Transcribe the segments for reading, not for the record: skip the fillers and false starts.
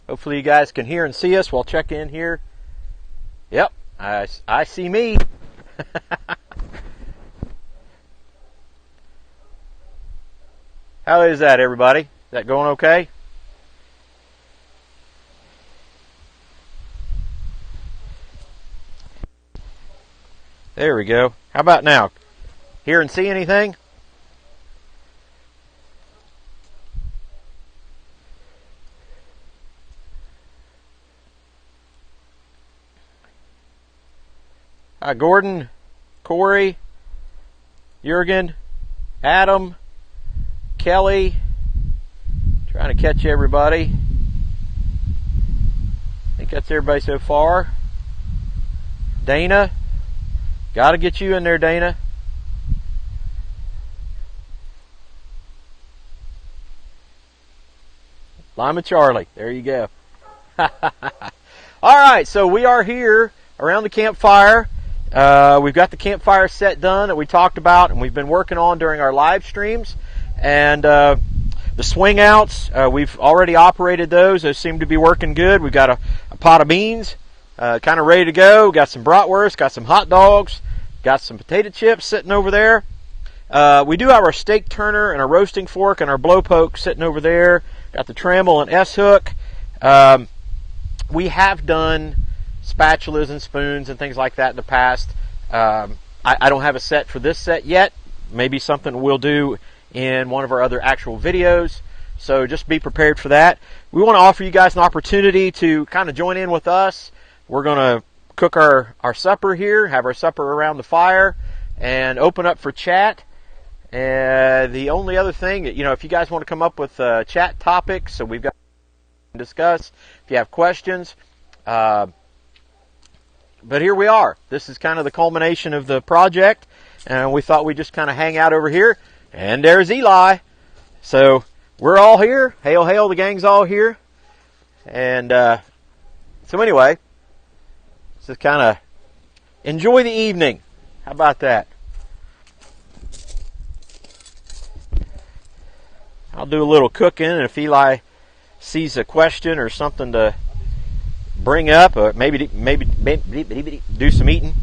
Hopefully you guys can hear and see us. We'll check in here. Yep, I see me. How is that, everybody? Is that going okay? There we go. How about now? Hear and see anything? Hi, Gordon, Corey, Jurgen, Adam, Kelly. Trying to catch everybody. I think that's everybody so far. Dana. Got to get you in there, Dana. Lima Charlie. There you go. All right, so we are here around the campfire. We've got the campfire set done that we talked about and we've been working on during our live streams. And the swing outs, we've already operated those. Those seem to be working good. We've got a pot of beans kind of ready to go. Got some bratwurst, got some hot dogs, got some potato chips sitting over there. We do have our steak turner and our roasting fork and our blowpoke sitting over there. Got the Trammel and S-hook. We have done spatulas and spoons and things like that in the past. I don't have a set for this set yet. Maybe something we'll do in one of our other actual videos. So just be prepared for that. We want to offer you guys an opportunity to kind of join in with us. We're going to cook our supper here, have our supper around the fire, and open up for chat. The only other thing, if you guys want to come up with chat topics, so we've got to discuss. If you have questions, but here we are. This is kind of the culmination of the project, and we thought we'd just kind of hang out over here. And there's Eli. So we're all here. Hail, hail, the gang's all here. And so anyway, just kind of enjoy the evening. How about that? I'll do a little cooking, and if Eli sees a question or something to bring up, or maybe do some eating.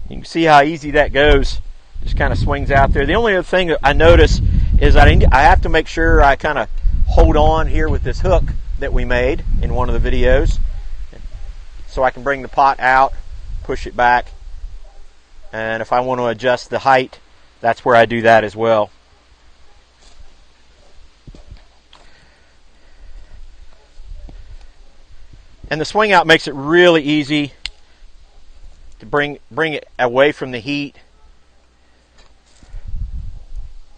You can see how easy that goes. Just kind of swings out there. The only other thing that I notice is I have to make sure I kind of hold on here with this hook that we made in one of the videos, so I can bring the pot out, push it back, and if I want to adjust the height, that's where I do that as well. And the swing out makes it really easy to bring it away from the heat.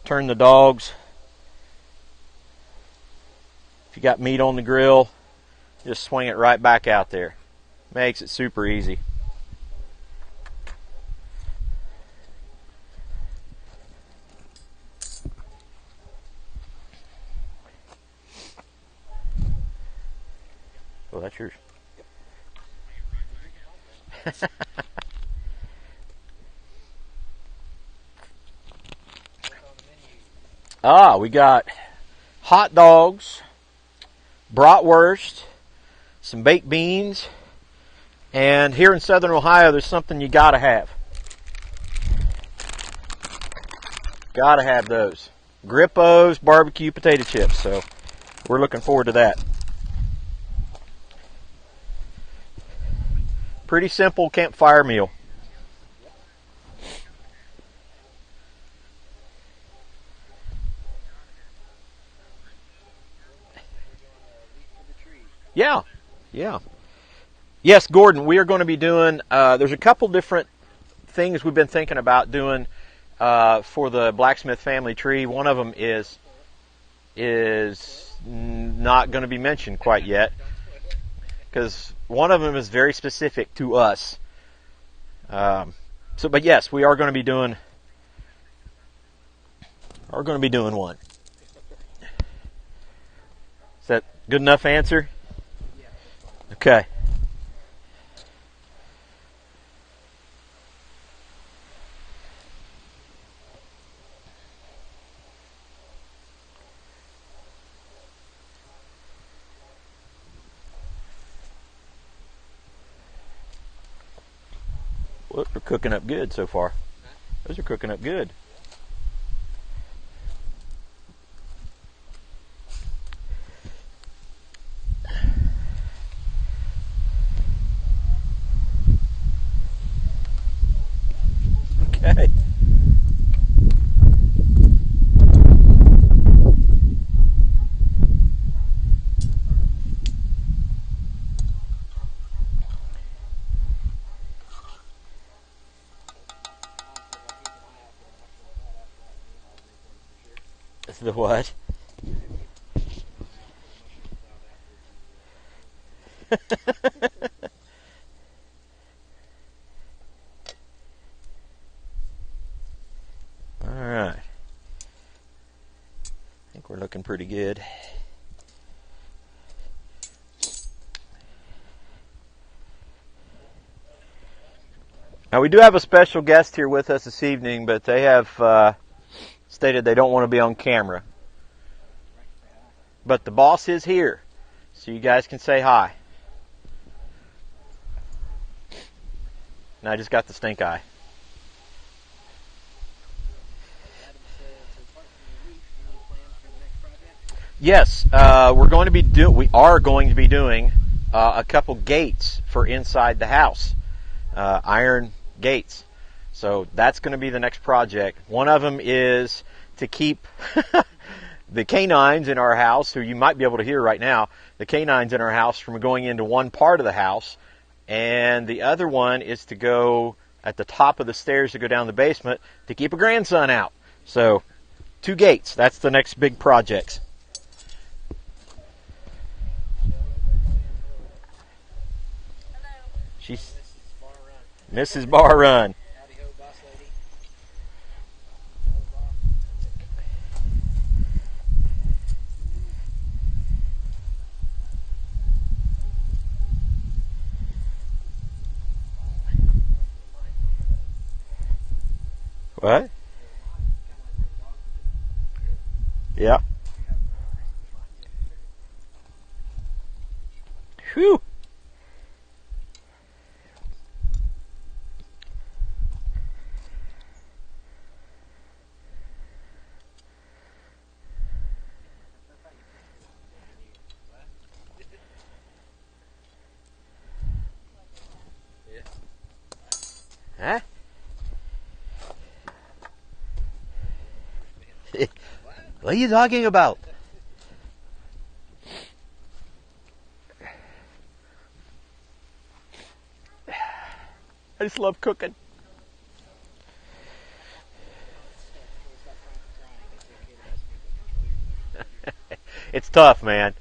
Turn the dogs. If you got meat on the grill, just swing it right back out there. Makes it super easy. Oh, that's yours. We got hot dogs, bratwurst, some baked beans, and here in Southern Ohio, there's something you gotta have. Gotta have those. Grippos barbecue potato chips, so we're looking forward to that. Pretty simple campfire meal. Yeah. Yes, Gordon, we are going to be doing, there's a couple different things we've been thinking about doing for the blacksmith family tree. One of them is not going to be mentioned quite yet, because one of them is very specific to us. But yes, we are going to be doing are going to be doing one. Is that good enough answer? Okay. Well, they're cooking up good so far. Those are cooking up good. Okay. The what? All right. I think we're looking pretty good. Now, we do have a special guest here with us this evening, but they have stated they don't want to be on camera. But the boss is here, so you guys can say hi. And I just got the stink eye. Yes, we are going to be doing a couple gates for inside the house, iron gates. So that's going to be the next project. One of them is to keep the canines in our house, who you might be able to hear right now, the canines in our house from going into one part of the house. And the other one is to go at the top of the stairs to go down the basement to keep a grandson out. So 2 gates. That's the next big project. She's Mrs. Bar Run. What? Yeah. Whew. Huh? What are you talking about? I just love cooking. It's tough, man.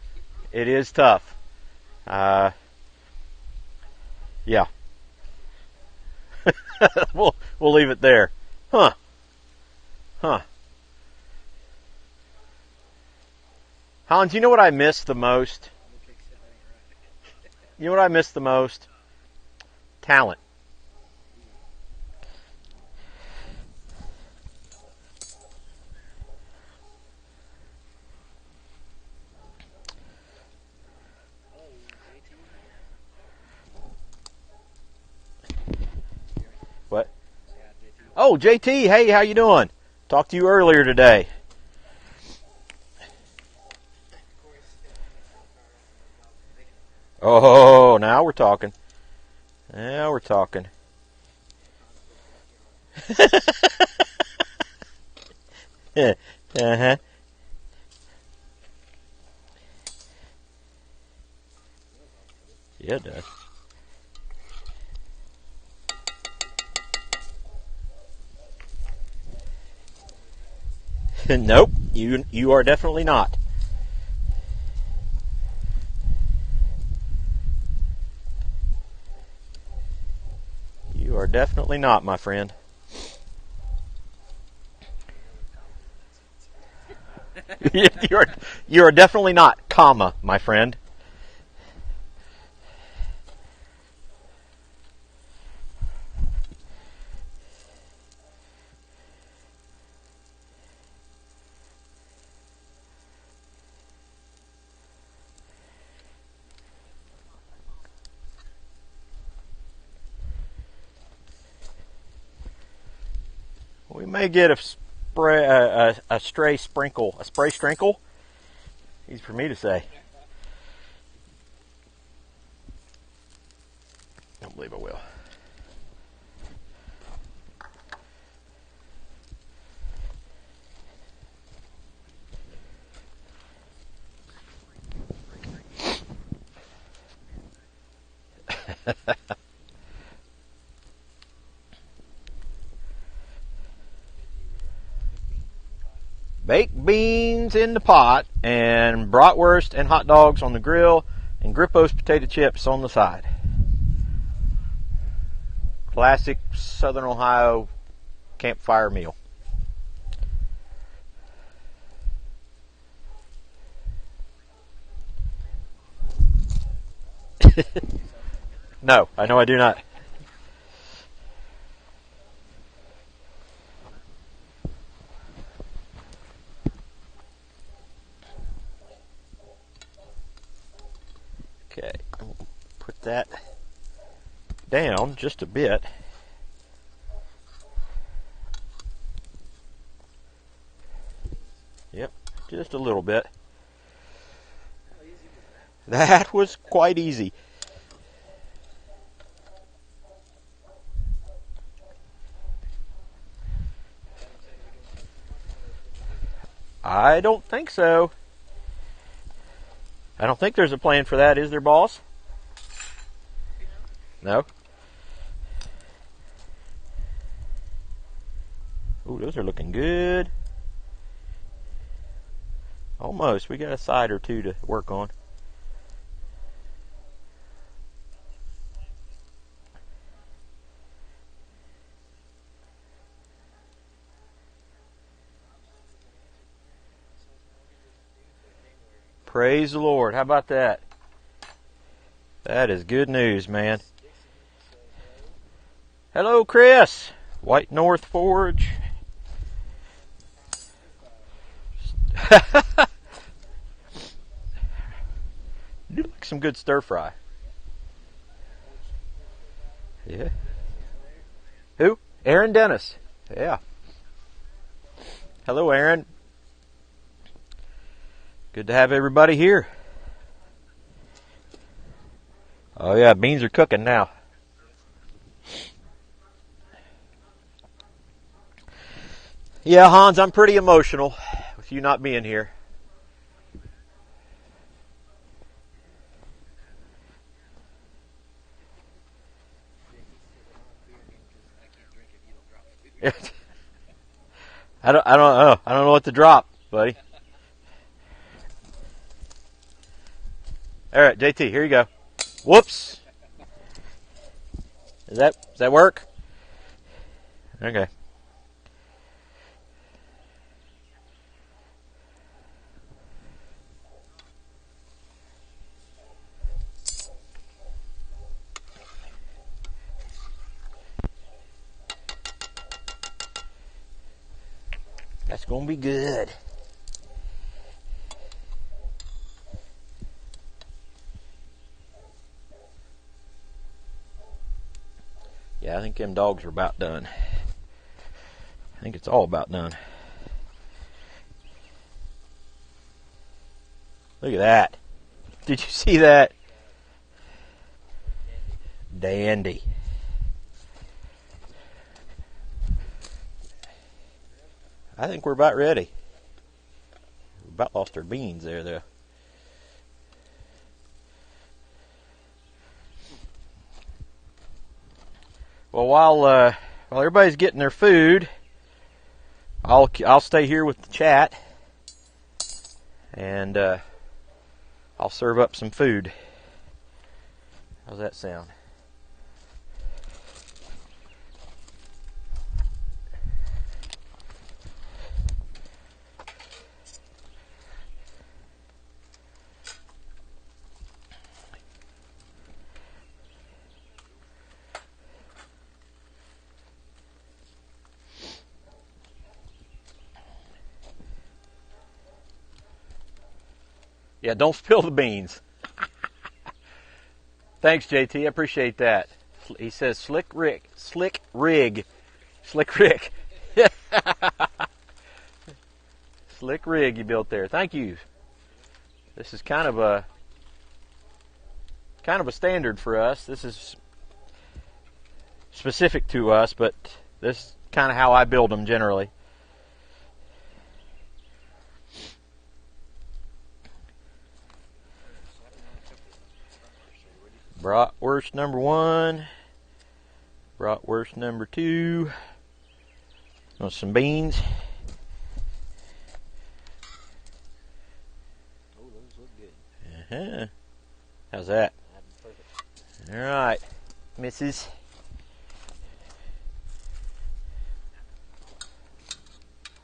It is tough. Yeah. we'll leave it there. Huh. Hans, you know what I miss the most? You know what I miss the most? Talent. What? Oh, JT, hey, how you doing? Talked to you earlier today. Oh, now we're talking. Now we're talking. Uh-huh. Yeah, it does. Nope, you are definitely not. You are definitely not, my friend. You're definitely not, comma, my friend. We may get a spray sprinkle. Easy for me to say. I don't believe I will. Baked beans in the pot, and bratwurst and hot dogs on the grill, and Grippo's potato chips on the side. Classic Southern Ohio campfire meal. No, I know I do not. Okay, I'm gonna put that down just a bit. Yep, just a little bit. That was quite easy. I don't think so. I don't think there's a plan for that, is there, boss? No? Ooh, those are looking good. Almost. We got a side or two to work on. Praise the Lord. How about that? That is good news, man. Hello, Chris. White North Forge. You like some good stir fry. Yeah. Who? Aaron Dennis. Yeah. Hello, Aaron. Good to have everybody here. Oh yeah, beans are cooking now. Yeah, Hans, I'm pretty emotional with you not being here. I don't know. I don't know what to drop, buddy. All right, JT, here you go. Whoops. Does that work? Okay. That's gonna be good. Yeah, I think them dogs are about done. I think it's all about done. Look at that. Did you see that? Dandy. I think we're about ready. We about lost our beans there, though. Well, while everybody's getting their food, I'll stay here with the chat, and I'll serve up some food. How's that sound? Yeah, don't spill the beans. Thanks, JT. I appreciate that. He says slick rig. Slick rig. Slick rig you built there. Thank you. This is kind of a standard for us. This is specific to us, but this is kind of how I build them generally. Bratwurst number 1. Bratwurst number 2. Want some beans. Oh, those look good. Uh-huh. How's that? All right, Mrs.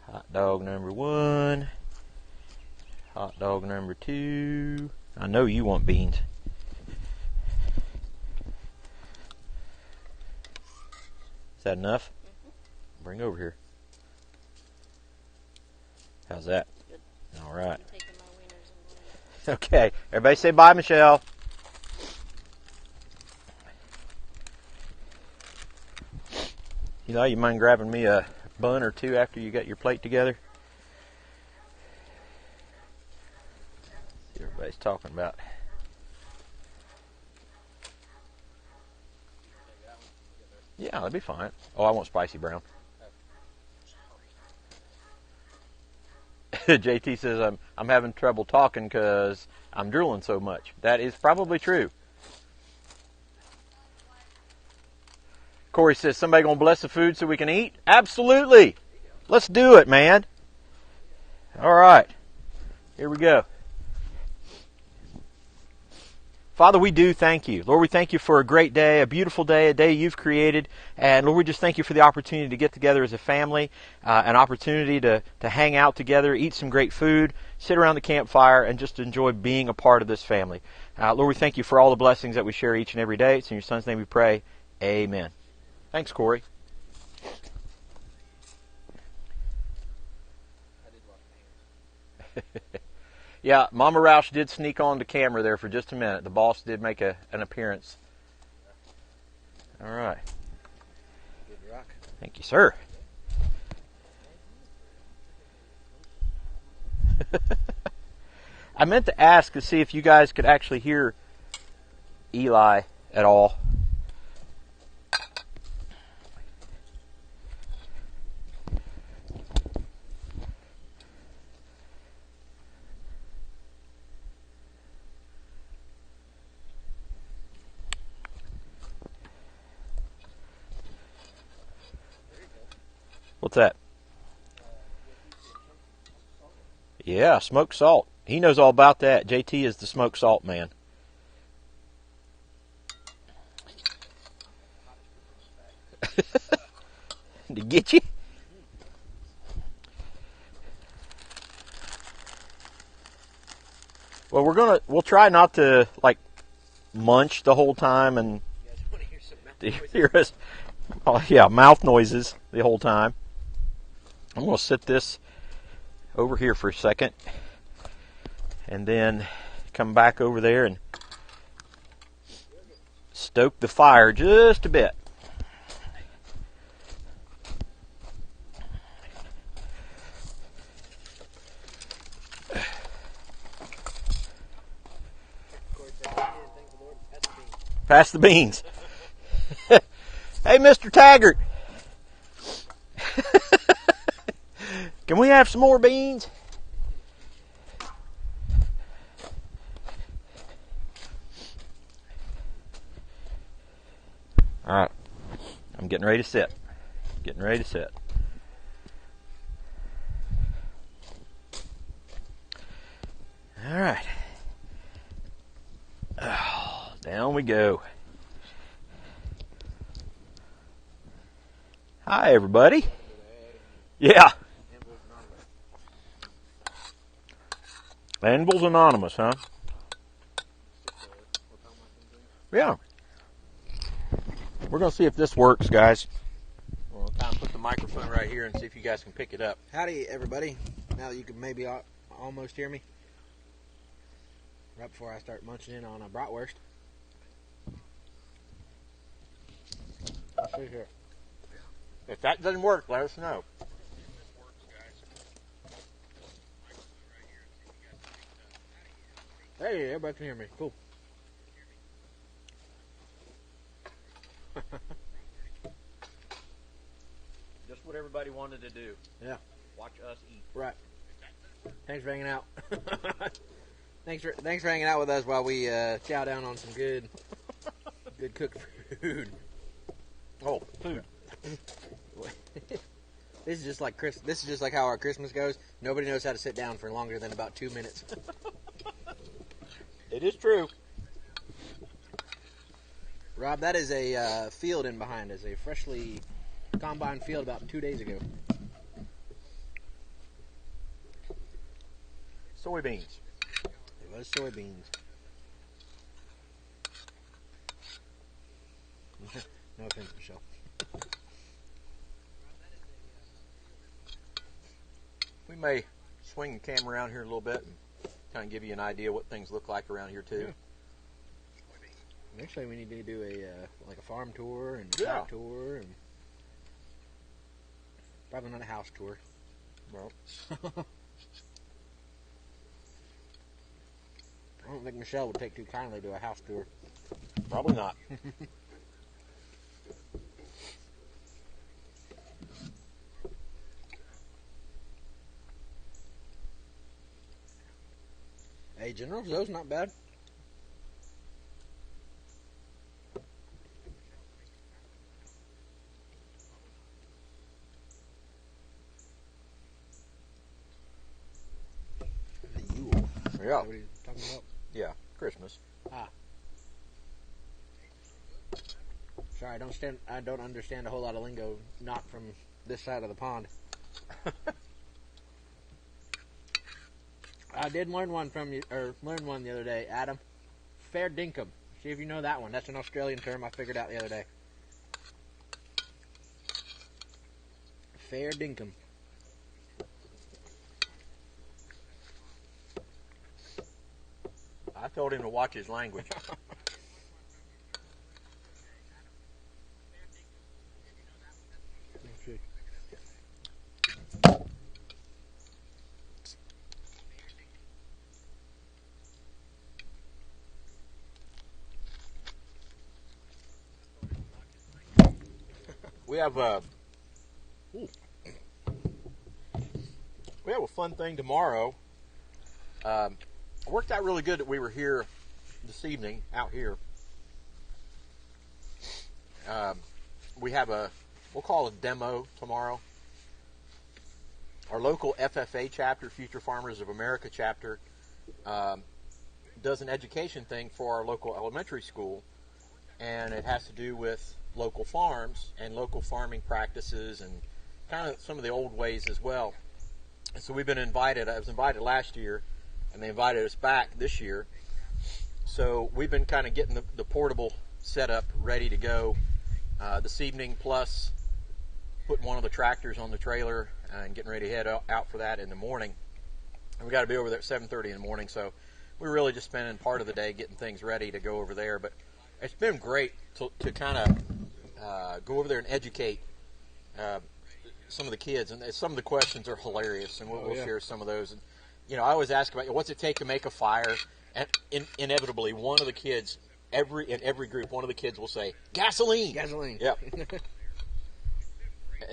Hot dog number 1. Hot dog number 2. I know you want beans. Is that enough? Mm-hmm. Bring over here. How's that? Good. All right. I'm taking my wieners and Okay. Everybody say bye, Michelle. You know, you mind grabbing me a bun or two after you got your plate together? See what everybody's talking about. Yeah, that'd be fine. Oh, I want spicy brown. JT says I'm having trouble talking because I'm drooling so much. That is probably true. Corey says, somebody gonna bless the food so we can eat? Absolutely. Let's do it, man. All right. Here we go. Father, we do thank you. Lord, we thank you for a great day, a beautiful day, a day you've created. And Lord, we just thank you for the opportunity to get together as a family, an opportunity to hang out together, eat some great food, sit around the campfire, and just enjoy being a part of this family. Lord, we thank you for all the blessings that we share each and every day. It's in your Son's name we pray. Amen. Thanks, Corey. Yeah, Mama Roush did sneak on the camera there for just a minute. The boss did make an appearance. All right. Good rock. Thank you, sir. I meant to ask to see if you guys could actually hear Eli at all. What's that? Yeah, smoked salt. He knows all about that. JT is the smoked salt man. To get you? Well, we'll try not to like munch the whole time and You guys want to hear some mouth hear us. Oh, yeah, mouth noises the whole time. I'm going to set this over here for a second and then come back over there and stoke the fire just a bit. Pass the beans. Hey, Mr. Taggart. Can we have some more beans? All right. I'm getting ready to sit. Getting ready to sit. All right. Oh, down we go. Hi, everybody. Yeah. Anvil's Anonymous, huh? Yeah. We're going to see if this works, guys. We'll kind of put the microphone right here and see if you guys can pick it up. Howdy, everybody. Now that you can maybe almost hear me. right before I start munching in on a bratwurst. Let's see here. If that doesn't work, let us know. Hey, everybody can hear me. Cool. Just what everybody wanted to do. Yeah. Watch us eat. Right. Thanks for hanging out. thanks for hanging out with us while we chow down on some good cooked food. Oh, food. This is just like This is just like how our Christmas goes. Nobody knows how to sit down for longer than about 2 minutes. It is true. Rob, that is a field in behind us, a freshly combined field about 2 days ago. Soybeans. It was soybeans. No offense, Michelle. We may swing the camera around here a little bit and kind of give you an idea what things look like around here too. Yeah. Actually, we need to do a farm tour and a Yeah. site tour, and probably not a house tour. Well, I don't think Michelle would take too kindly to a house tour. probably not. Hey, General Zoe's not bad. The Yule. Yeah. What are you talking about? Yeah. Christmas. Sorry, I don't understand a whole lot of lingo not from this side of the pond. I did learn one the other day, Adam. Fair dinkum. See if you know that one. That's an Australian term I figured out the other day. Fair dinkum. I told him to watch his language. We have a fun thing tomorrow. It worked out really good that we were here this evening, out here. We'll call it a demo tomorrow. Our local FFA chapter, Future Farmers of America chapter, does an education thing for our local elementary school, and it has to do with local farms and local farming practices and kind of some of the old ways as well. And so we've been invited. I was invited last year, and they invited us back this year. So we've been kind of getting the portable setup ready to go this evening, plus putting one of the tractors on the trailer and getting ready to head out for that in the morning. And we got to be over there at 7:30 in the morning, so we're really just spending part of the day getting things ready to go over there. But it's been great to kind of go over there and educate some of the kids, and some of the questions are hilarious, and we'll share some of those. And I always ask about what's it take to make a fire, and inevitably one of the kids, in every group, one of the kids will say gasoline. Gasoline. Yep.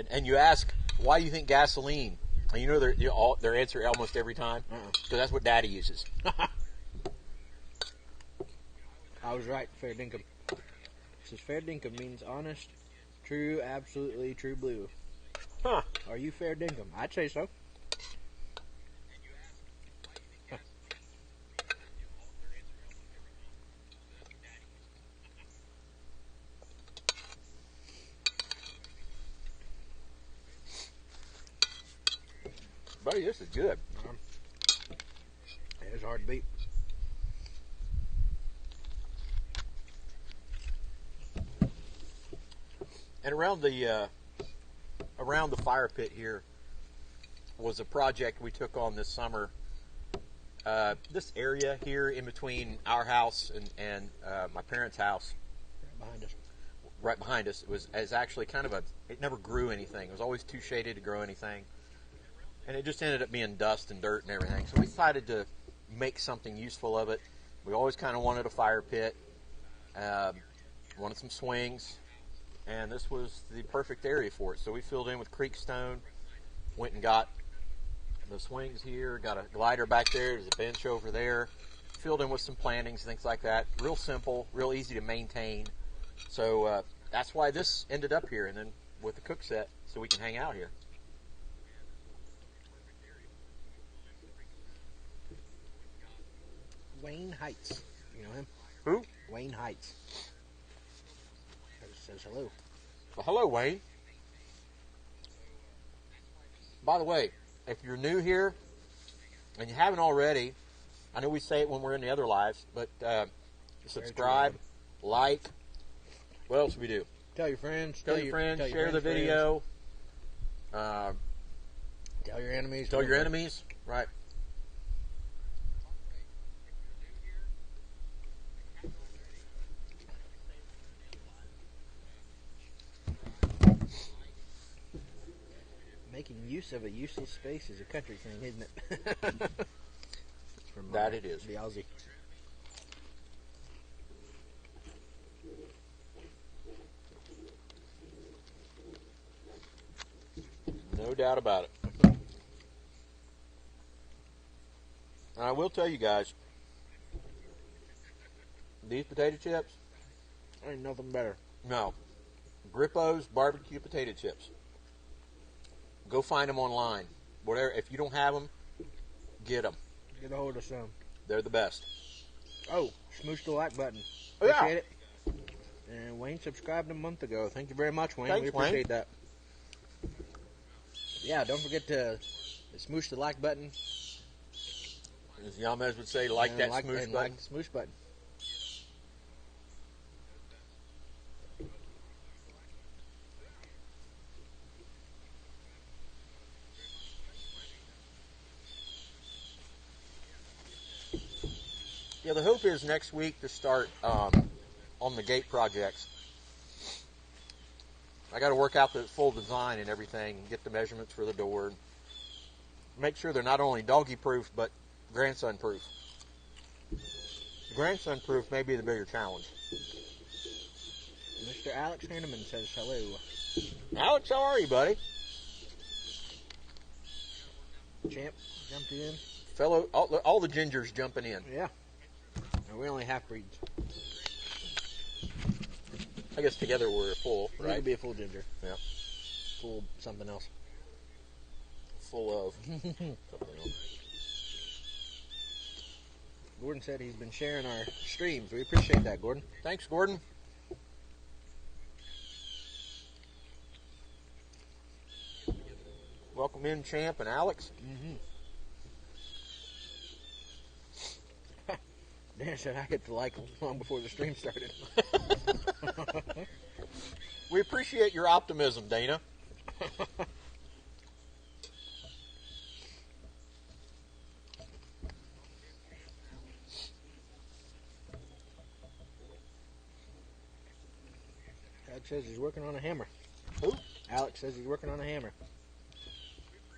and you ask, why do you think gasoline? And their answer almost every time, because that's what Daddy uses. I was right. Fair dinkum. It says fair dinkum means honest, true, absolutely true blue. Huh. Are you fair dinkum? I'd say so. Buddy, this is good. It's hard to beat. And around the fire pit here was a project we took on this summer this area here in between our house and my parents' house, right behind us, is actually kind of it never grew anything. It was always too shaded to grow anything. And it just ended up being dust and dirt and everything. So we decided to make something useful of it. We always kind of wanted a fire pit, wanted some swings, and this was the perfect area for it. So we filled in with creek stone, went and got the swings here, got a glider back there, there's a bench over there, filled in with some plantings, things like that. Real simple, real easy to maintain. So that's why this ended up here, and then with the cook set, so we can hang out here. Wayne Heights. You know him? Who? Wayne Heights. Says hello. Well, hello, Wayne. By the way, if you're new here and you haven't already, I know we say it when we're in the other lives, but subscribe, like. What else do we do? Tell your friends. Tell your friends. Share the video. Tell your enemies. Tell your enemies. Right. Making use of a useless space is a country thing, isn't it? That it is. The Aussie. No doubt about it. And I will tell you guys, these potato chips, Ain't nothing better. no, Grippo's barbecue potato chips. Go find them online. Whatever. If you don't have them, get them. Get a hold of some. They're the best. Oh, smoosh the like button. Oh, yeah. Appreciate it. And Wayne subscribed a month ago. Thank you very much, Wayne. Thanks, we appreciate Wayne. that. Yeah, don't forget to smoosh the like button. As Yamez would say, like that smoosh button. Like the smoosh button. Yeah, the hope is next week to start on the gate projects. I got to work out the full design and everything, get the measurements for the door, make sure they're not only doggy proof but grandson proof. The grandson proof may be the bigger challenge. Mr. Alex Hanneman says hello. Alex, how are you, buddy? Champ jumped in. Fellow, all the gingers jumping in. Yeah. And we only half breeds. I guess together we're full, We right? could be a full ginger. Yeah. Full something else. Full of something else. Gordon said he's been sharing our streams. We appreciate that, Gordon. Thanks, Gordon. Welcome in, Champ and Alex. Mm-hmm. Dan said I hit the like long before the stream started. We appreciate your optimism, Dana. Alex says he's working on a hammer. Who? Alex says he's working on a hammer.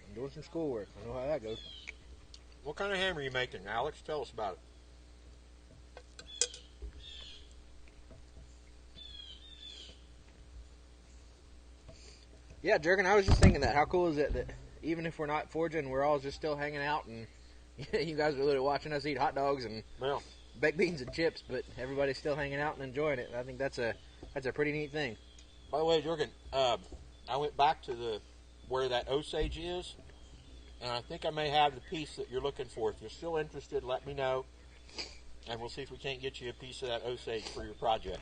I'm doing some schoolwork. I know how that goes. What kind of hammer are you making, Alex? Tell us about it. Yeah, Jerkin, I was just thinking that. How cool is it that even if we're not forging, we're all just still hanging out and you guys are literally watching us eat hot dogs and Well, baked beans and chips, but everybody's still hanging out and enjoying it. I think that's a pretty neat thing. by the way, Jurgen, I went back to where that Osage is, and I think I may have the piece that you're looking for. If you're still interested, let me know, and we'll see if we can't get you a piece of that Osage for your project.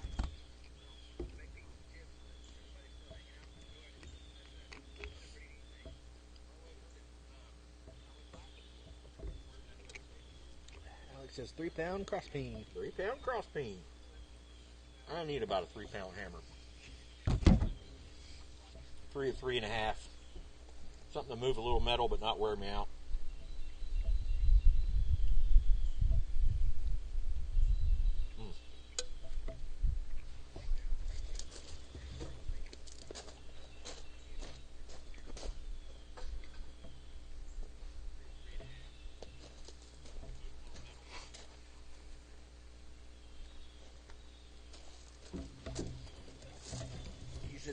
Alex says 3-pound cross peen. 3-pound cross peen. I need about a 3-pound hammer. 3 or 3.5. Something to move a little metal but not wear me out.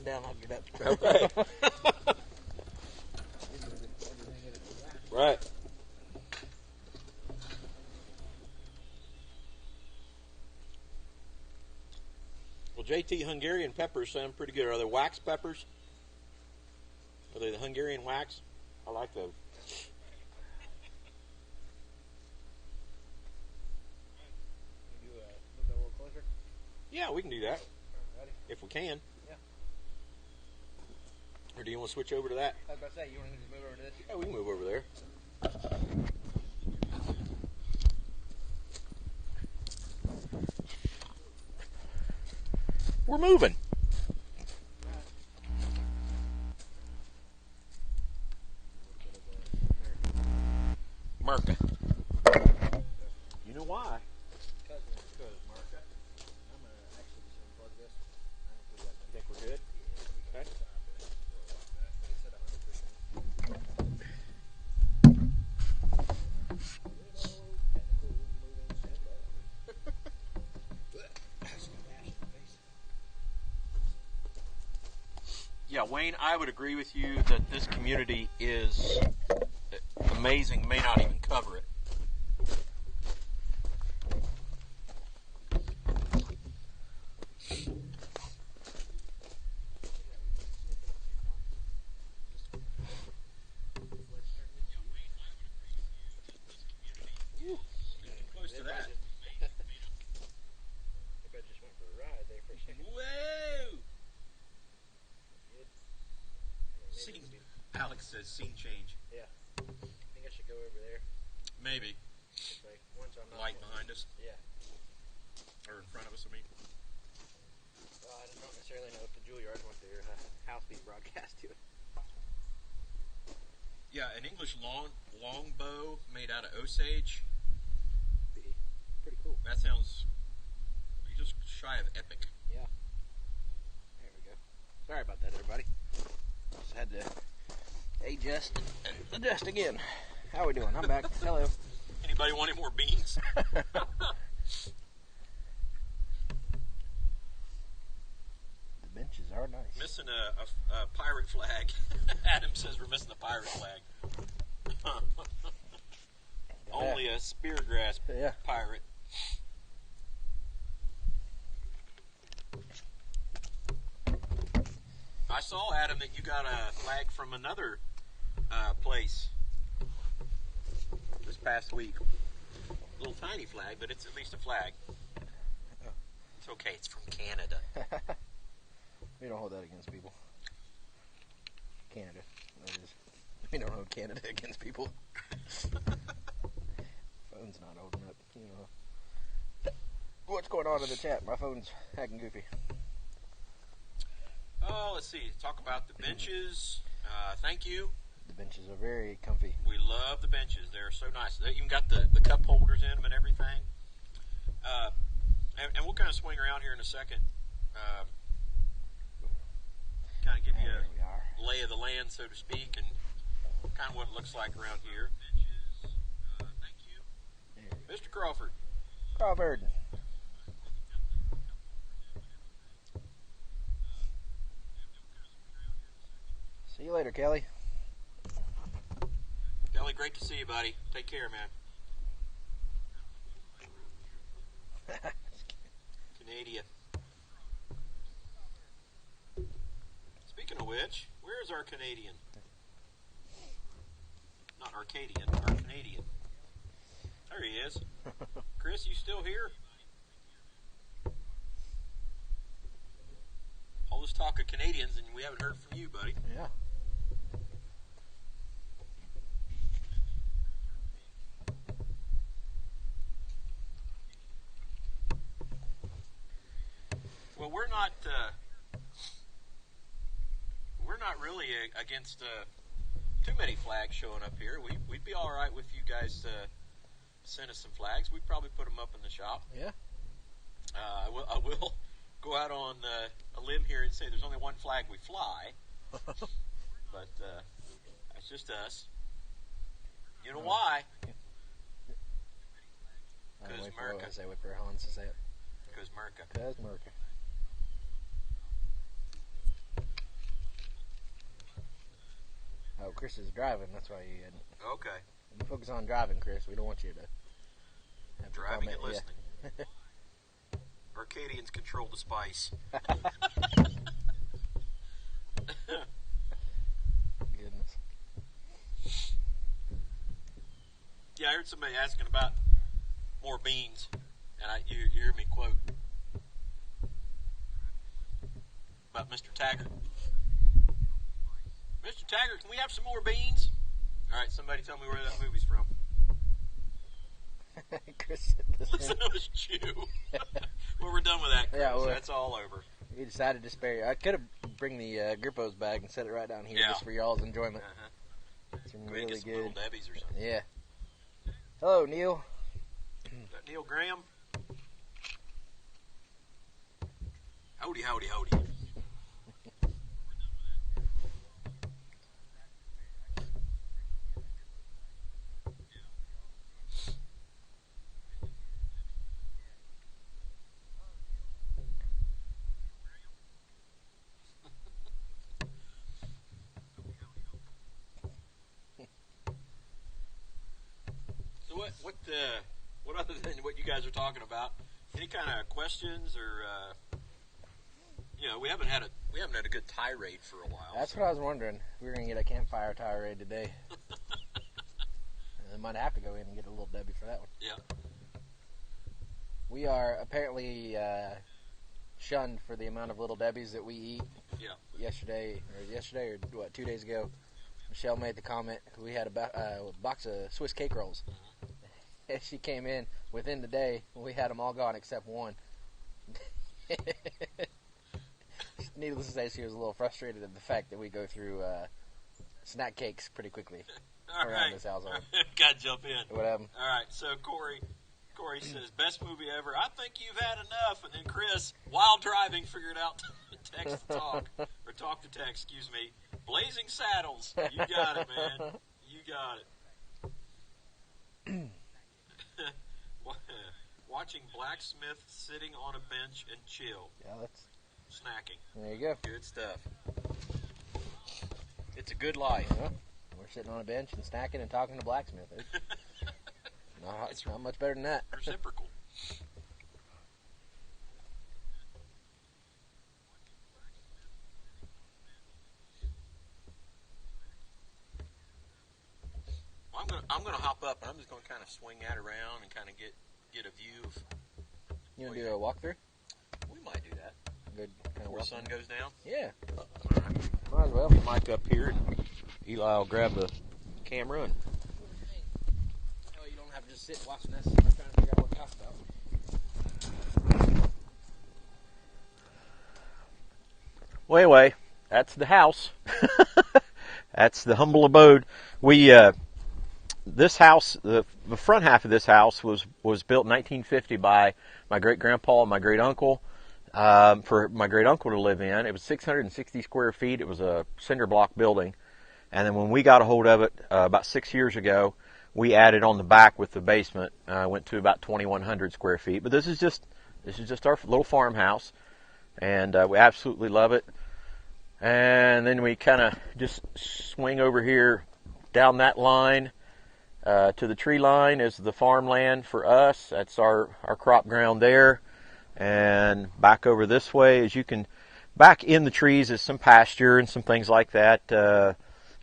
down. I'll get up. Okay. Right. Well, JT, Hungarian peppers sound pretty good. Are they wax peppers? Are they the Hungarian wax? I like those. Can you move that a little closer? Yeah, we can do that Ready? if we can. Yeah. Or do you want to switch over to that? I was about to say, you want to just move over to this? Yeah, we can move over there. We're moving. Merca. You know why? Because Marka. I'm going to actually just unplug this. I think we got You think we're good? Okay. He said 100%. Yeah, Wayne, I would agree with you that this community is amazing. May not even cover it. Close to that. Everybody just went for a ride there for a second. Whoa! Maybe Scene. Alex says scene change. I think I should go over there. Maybe. It's like once I'm not Light behind us. Yeah. Or in front of us, I mean. Well, I don't necessarily know if the Juilliard want their house being broadcast to it. Yeah, an English longbow made out of Osage. Be pretty cool. That sounds just shy of epic. Yeah. There we go. Sorry about that, everybody. Just had to adjust and adjust again. How we doing? I'm back. Hello. Anybody want any more beans? The benches are nice. Missing a pirate flag. Adam says we're missing a pirate flag. Only a speargrass pirate. I saw, Adam, that you got a flag from another place this past week. A little tiny flag, but it's at least a flag. It's okay, it's from Canada. We don't hold that against people. Canada. That is. We don't hold Canada against people. Phone's not holding up. You know. What's going on in the chat? My phone's acting goofy. Oh, let's see. Talk about the benches. Thank you. The benches are very comfy. We love the benches. They're so nice. They even got the cup holders in them and everything. And we'll kind of swing around here in a second. Kind of give you There we are. a lay of the land, so to speak, and kind of what it looks like around here. Thank you. Mr. Crawford. Crawford. See you later, Kelly. Kelly, great to see you, buddy. Take care, man. Canadian. Speaking of which, where is our Canadian? Not Arcadian, our Canadian. There he is. Chris, you still here? All this talk of Canadians, and we haven't heard from you, buddy. Yeah. Well, we're not really against too many flags showing up here. We'd be all right with you guys send us some flags. We'd probably put them up in the shop. Yeah. I will go out on a limb here and say there's only one flag we fly, but that's just us. You know why? Because America. I say wait for Hans to say it. Because America. Because America. Chris is driving. That's why you hadn't. Okay. You focus on driving, Chris. We don't want you to have to Driving and comment. listening. Arcadians control the spice. Goodness. Yeah, I heard somebody asking about more beans, and you hear me quote about Mr. Taggart. Mr. Taggart, can we have some more beans? All right, somebody tell me where that movie's from. Chris, Listen to us chew. Well, we're done with that, Chris. Yeah, well, That's all over. we decided to spare you. I could have bring the Grippo's bag and set it right down here Yeah. just for y'all's enjoyment. It's Maybe really get some Little good. Debbie's or something. Yeah. Hello, Neil. Is that Neil Graham? Howdy, howdy, howdy. So what other than what you guys are talking about? Any kind of questions or we haven't had a good tirade for a while. That's what I was wondering. We were going to get a campfire tirade today. I might have to go in and get a little Debbie for that one. Yeah. We are apparently shunned for the amount of Little Debbies that we eat. Yeah. Yesterday or what, 2 days ago, Michelle made the comment, we had a box of Swiss cake rolls. She came in within the day, we had them all gone except one. Needless to say, she was a little frustrated at the fact that we go through snack cakes pretty quickly around this household. Gotta jump in. What happened? All right, so Corey says, best movie ever. I think you've had enough. And then Chris, while driving, figured out text to talk, or talk to text, excuse me. Blazing Saddles. You got it, man. You got it. Watching Blacksmith sitting on a bench and chill. Yeah, that's... Snacking. There you go. Good stuff. It's a good life. Yeah, we're sitting on a bench and snacking and talking to Blacksmith. It's not much better than that. Reciprocal. Well, I'm gonna hop up and I'm just gonna kind of swing that around and kind of get a view of. You want to do a walkthrough? We might do that. Good kind of Before the sun goes down. Yeah. All right. Might as well. Mic up here, and Eli will grab the camera and. Oh, you don't have to just sit watching this. I'm trying to figure out what to talk about. Well, that's the house. That's the humble abode. We this house, the front half of this house was built in 1950 by my great grandpa and my great uncle. For my great uncle to live in. It was 660 square feet. It was a cinder block building. And then when we got a hold of it about 6 years ago, we added on the back with the basement. Went to about 2,100 square feet. But this is just our little farmhouse, and we absolutely love it. And then we kind of just swing over here down that line to the tree line is the farmland for us. That's our crop ground there. And back over this way, as you can, back in the trees is some pasture and some things like that.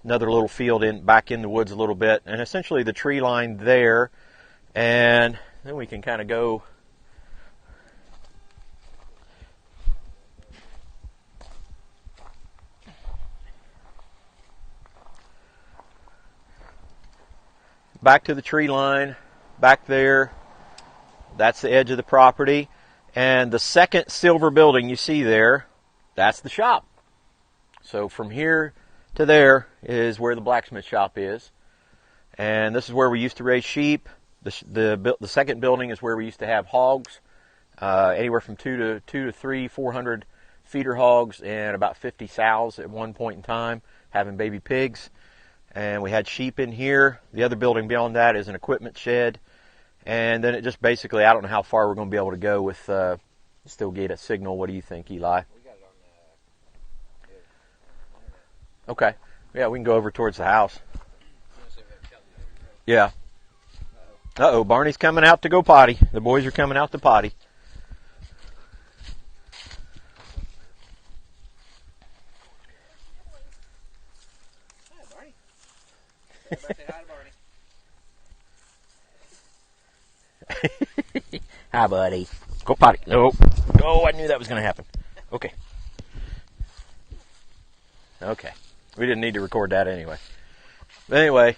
Another little field back in the woods a little bit, and essentially the tree line there. And then we can kind of go back to the tree line, back there. That's the edge of the property. And the second silver building you see there, that's the shop. So from here to there is where the blacksmith shop is. And this is where we used to raise sheep. The second building is where we used to have hogs, anywhere from 400 feeder hogs and about 50 sows at one point in time, having baby pigs. And we had sheep in here. The other building beyond that is an equipment shed. And then it just basically, I don't know how far we're going to be able to go with still get a signal. What do you think, Eli? We got it on Okay. Yeah, we can go over towards the house. Yeah. Uh-oh, Barney's coming out to go potty. The boys are coming out to potty. Hi, Barney. Everybody say hi to Barney. Hi, buddy. Go potty. No. Oh, I knew that was going to happen. Okay. Okay. We didn't need to record that anyway. But anyway,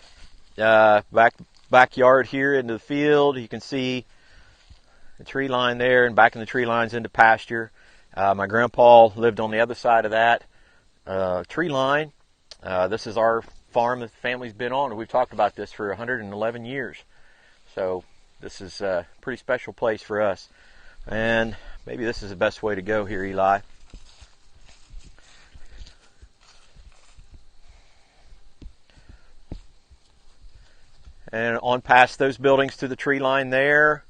backyard here into the field. You can see the tree line there, and back in the tree line's into pasture. My grandpa lived on the other side of that tree line. This is our farm that the family's been on, and we've talked about this for 111 years. So this is a pretty special place for us. And maybe this is the best way to go here, Eli. And on past those buildings to the tree line there.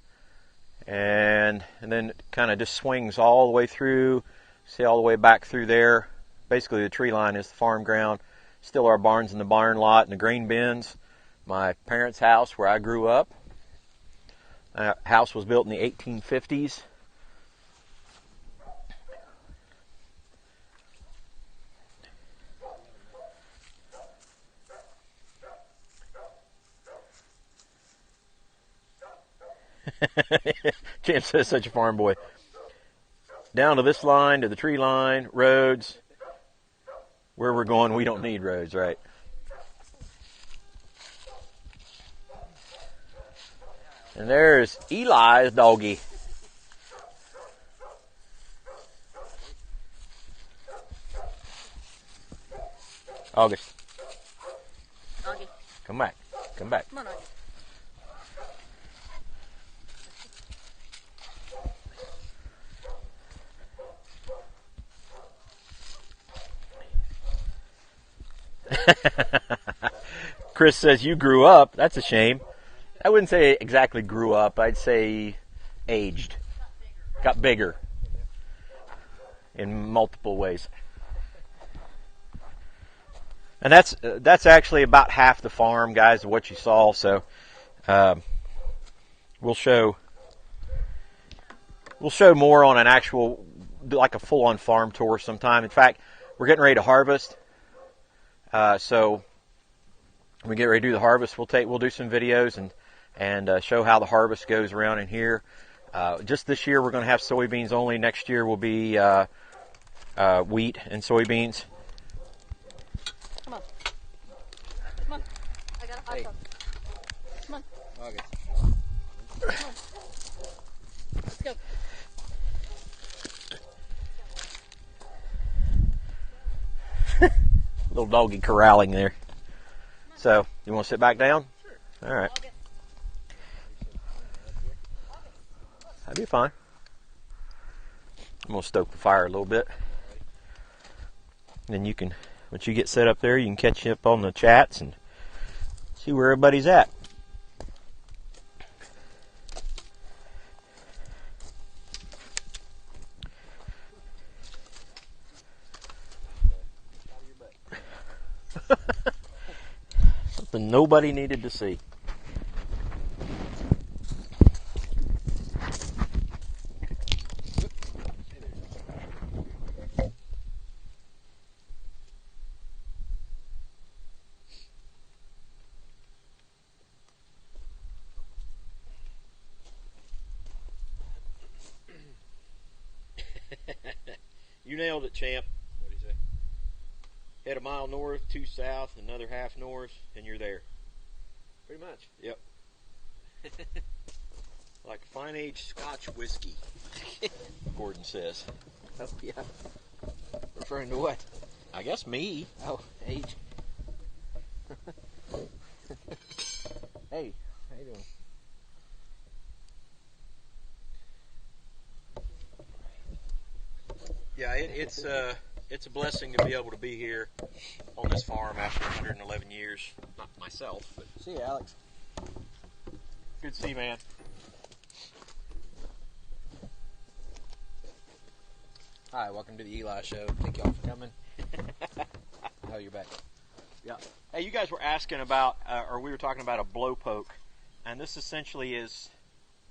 And then it kind of just swings all the way through. See, all the way back through there. Basically, the tree line is the farm ground. Still our barns in the barn lot and the grain bins. My parents' house where I grew up. House was built in the 1850s. Jim says such a farm boy. Down to this line, to the tree line, roads. Where we're going, we don't need roads, right? And there's Eli's doggy. August. Doggy. Come back. Come back. Come on, August. Chris says you grew up. That's a shame. I wouldn't say exactly grew up. I'd say aged. Got bigger. In multiple ways. And that's actually about half the farm, guys, of what you saw. So we'll show more on an actual, like a full-on farm tour sometime. In fact, we're getting ready to harvest. So when we get ready to do the harvest, we'll do some videos and show how the harvest goes around in here. Just this year, we're going to have soybeans only. Next year will be wheat and soybeans. Come on. Come on. I got a hot Hey. dog. Come on. August. Come on. Let's go. Little doggy corralling there. So, you want to sit back down? All right. That'd be fine. I'm going to stoke the fire a little bit. Then you can, once you get set up there, you can catch up on the chats and see where everybody's at. Something nobody needed to see. You nailed it, champ. What do you say? Head a mile north, 2 south, another half north, and you're there. Pretty much. Yep. Like a fine aged Scotch whiskey, Gordon says. Oh, yeah. Referring to what? I guess me. Oh, age. Hey, how you doing? Yeah, it's a blessing to be able to be here on this farm after 111 years. Not myself, but See you, Alex. good to see you, man. Hi, welcome to the Eli Show. Thank y'all for coming. Oh, you're back. Yeah. Hey, you guys were asking about, or we were talking about a blow poke, and this essentially is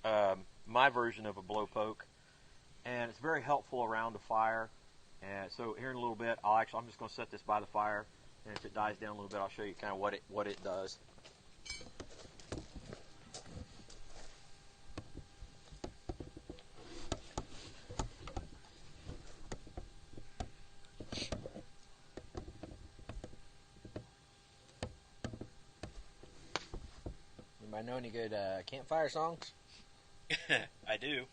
my version of a blow poke, and it's very helpful around the fire. And so here in a little bit, I'm just going to set this by the fire, and if it dies down a little bit, I'll show you kind of what it does. Anybody know any good campfire songs? I do.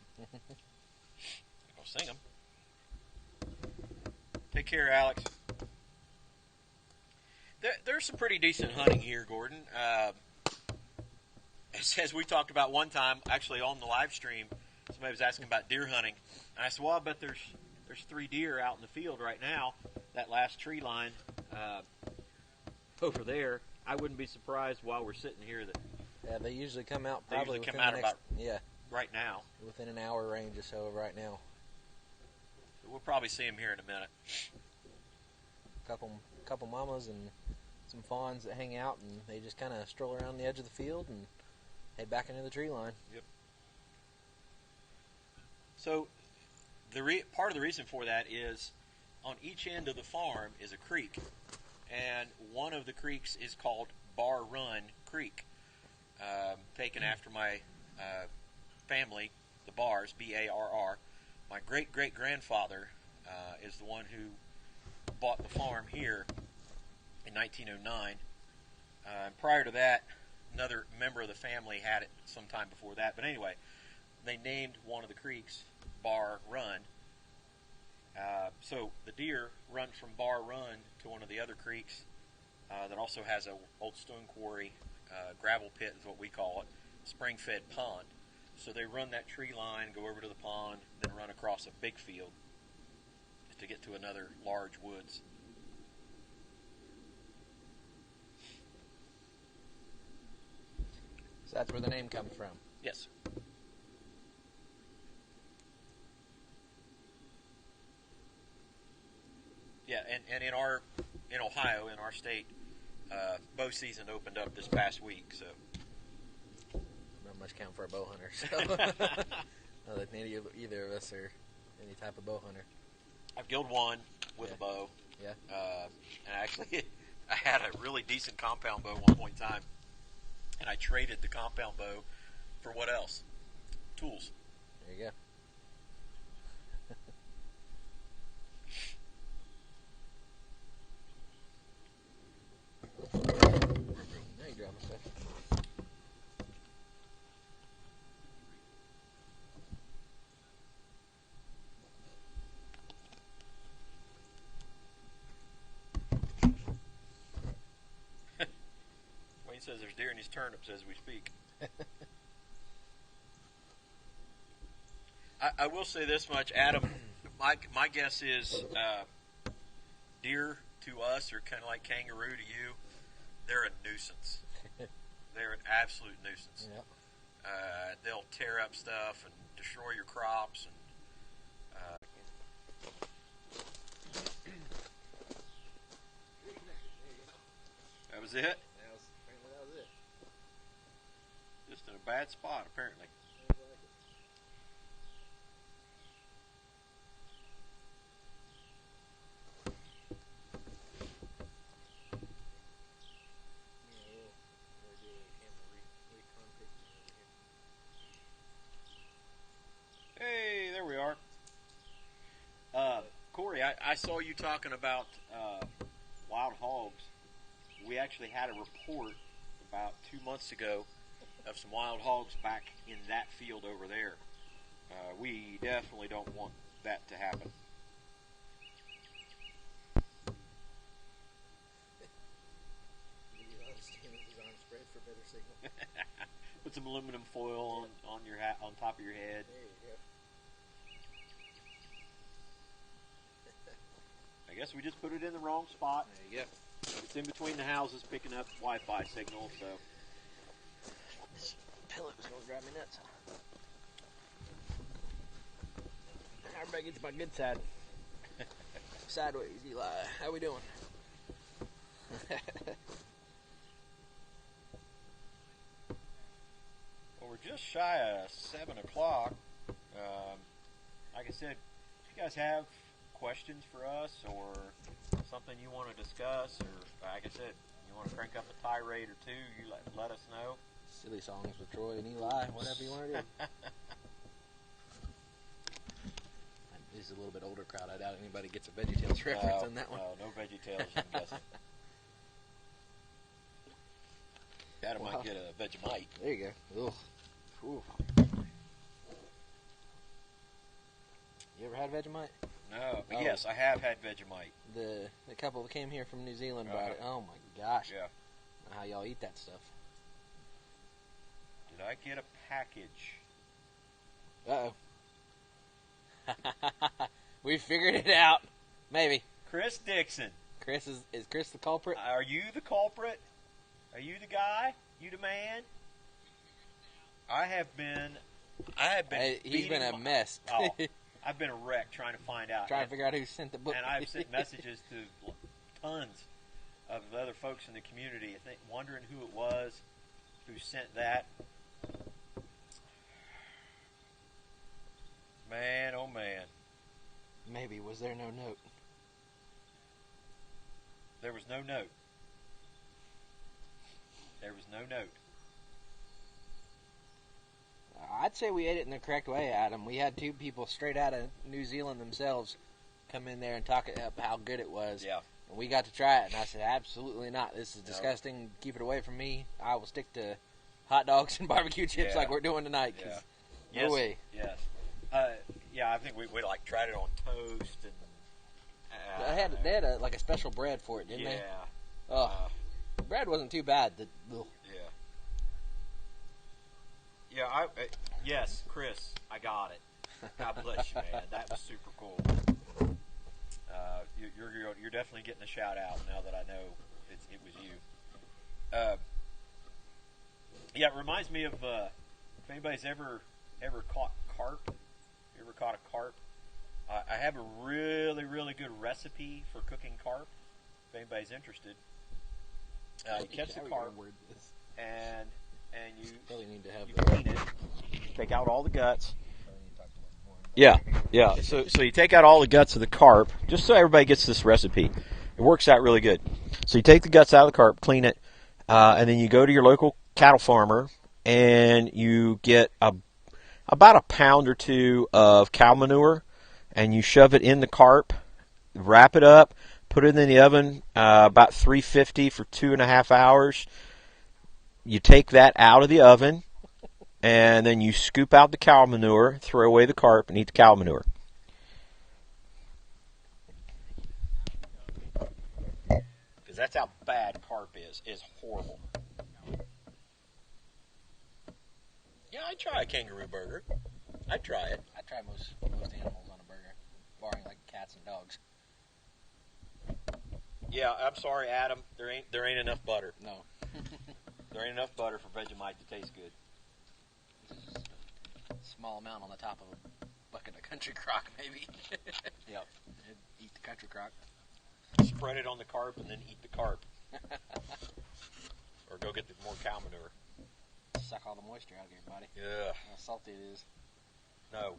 I'll sing them. Take care, Alex. There's some pretty decent hunting here, Gordon. As we talked about one time, actually on the live stream, somebody was asking about deer hunting. And I said, well, I bet there's 3 deer out in the field right now. That last tree line over there, I wouldn't be surprised while we're sitting here that Yeah, they usually come out they probably usually come within out the next, about yeah, right now. within an hour range or so right now. We'll probably see them here in a minute. Couple mamas and some fawns that hang out, and they just kind of stroll around the edge of the field and head back into the tree line. Yep. So, part of the reason for that is on each end of the farm is a creek, and one of the creeks is called Bar Run Creek, taken after my family, the Bars, B-A-R-R. My great-great-grandfather is the one who bought the farm here in 1909. Prior to that, another member of the family had it sometime before that. But anyway, they named one of the creeks Bar Run. So the deer run from Bar Run to one of the other creeks that also has an old stone quarry, gravel pit is what we call it, spring-fed pond. So they run that tree line, go over to the pond, then run across a big field to get to another large woods. So that's where the name comes from. Yes. Yeah, and in Ohio, in our state, bow season opened up this past week, so. Not much count for a bow hunter, so not that either of us are any type of bow hunter. I've killed one with a bow. Yeah. And actually, I had a really decent compound bow at one point in time, and I traded the compound bow for what else? Tools. There you go. Now you dropping stuff. Wayne says there's deer in his turnips as we speak. I will say this much, Adam. My guess is deer to us are kind of like kangaroo to you. They're a nuisance. They're an absolute nuisance. Yep. They'll tear up stuff and destroy your crops. That was it? That was it. Just in a bad spot, apparently. Hey, there we are. Corey, I saw you talking about wild hogs. We actually had a report about 2 months ago of some wild hogs back in that field over there. We definitely don't want that to happen. Put some aluminum foil on your hat, on top of your head. There you go. I guess we just put it in the wrong spot. There you go. It's in between the houses picking up Wi-Fi signal, so. This pillow is going to drive me nuts. Everybody gets my good side. Sideways, Eli. How we doing? just shy of 7 o'clock. Like I said, if you guys have questions for us or something you want to discuss, or like I said, you want to crank up a tirade or two, you let us know. Silly songs with Troy and Eli, whatever you want to do. This is a little bit older crowd. I doubt anybody gets a VeggieTales reference on that one. No VeggieTales, I'm guessing. Adam might get a Vegemite. There you go. Ugh. Ooh. You ever had Vegemite? No, but yes, I have had Vegemite. The couple that came here from New Zealand brought it. Oh my gosh. Yeah. How y'all eat that stuff? Did I get a package? Uh-oh. We figured it out. Maybe. Chris Dixon. Chris is Chris the culprit? Are you the culprit? Are you the guy? You the man? I have been. He's been a mess. I've been a wreck trying to find out. Trying to figure out who sent the book. And I've sent messages to tons of other folks in the community, wondering who it was who sent that. Man, oh man. Maybe. Was there no note? There was no note. There was no note. I'd say we ate it in the correct way, Adam. We had two people straight out of New Zealand themselves come in there and talk about how good it was. Yeah. And we got to try it, and I said, absolutely not. This is disgusting. Keep it away from me. I will stick to hot dogs and barbecue chips like we're doing tonight. Yeah. No way. Yes. Yeah, I think we like tried it on toast and. They had a special bread for it, didn't they? Yeah. Oh, bread wasn't too bad. Yeah. Yes, Chris, I got it. God bless you, man. That was super cool. You're definitely getting a shout out now that I know it was you. Yeah, it reminds me of if anybody's ever caught carp. You ever caught a carp? I have a really, really good recipe for cooking carp. If anybody's interested, you catch the carp and you probably need to have clean it. Take out all the guts. Yeah. So you take out all the guts of the carp, just so everybody gets this recipe. It works out really good. So you take the guts out of the carp, clean it, and then you go to your local cattle farmer and you get about a pound or two of cow manure, and you shove it in the carp, wrap it up, put it in the oven about 350 for 2.5 hours. You take that out of the oven, and then you scoop out the cow manure, throw away the carp, and eat the cow manure. Because that's how bad carp is horrible. Yeah, I'd try a kangaroo burger. I'd try it. I try most animals on a burger, barring like cats and dogs. Yeah, I'm sorry, Adam. There ain't enough butter. No. There ain't enough butter for Vegemite to taste good. Small amount on the top of a bucket of country crock, maybe. Yep. Eat the country crock. Spread it on the carp and then eat the carp. Or go get more cow manure. Suck all the moisture out of your body. Yeah. How salty it is. No.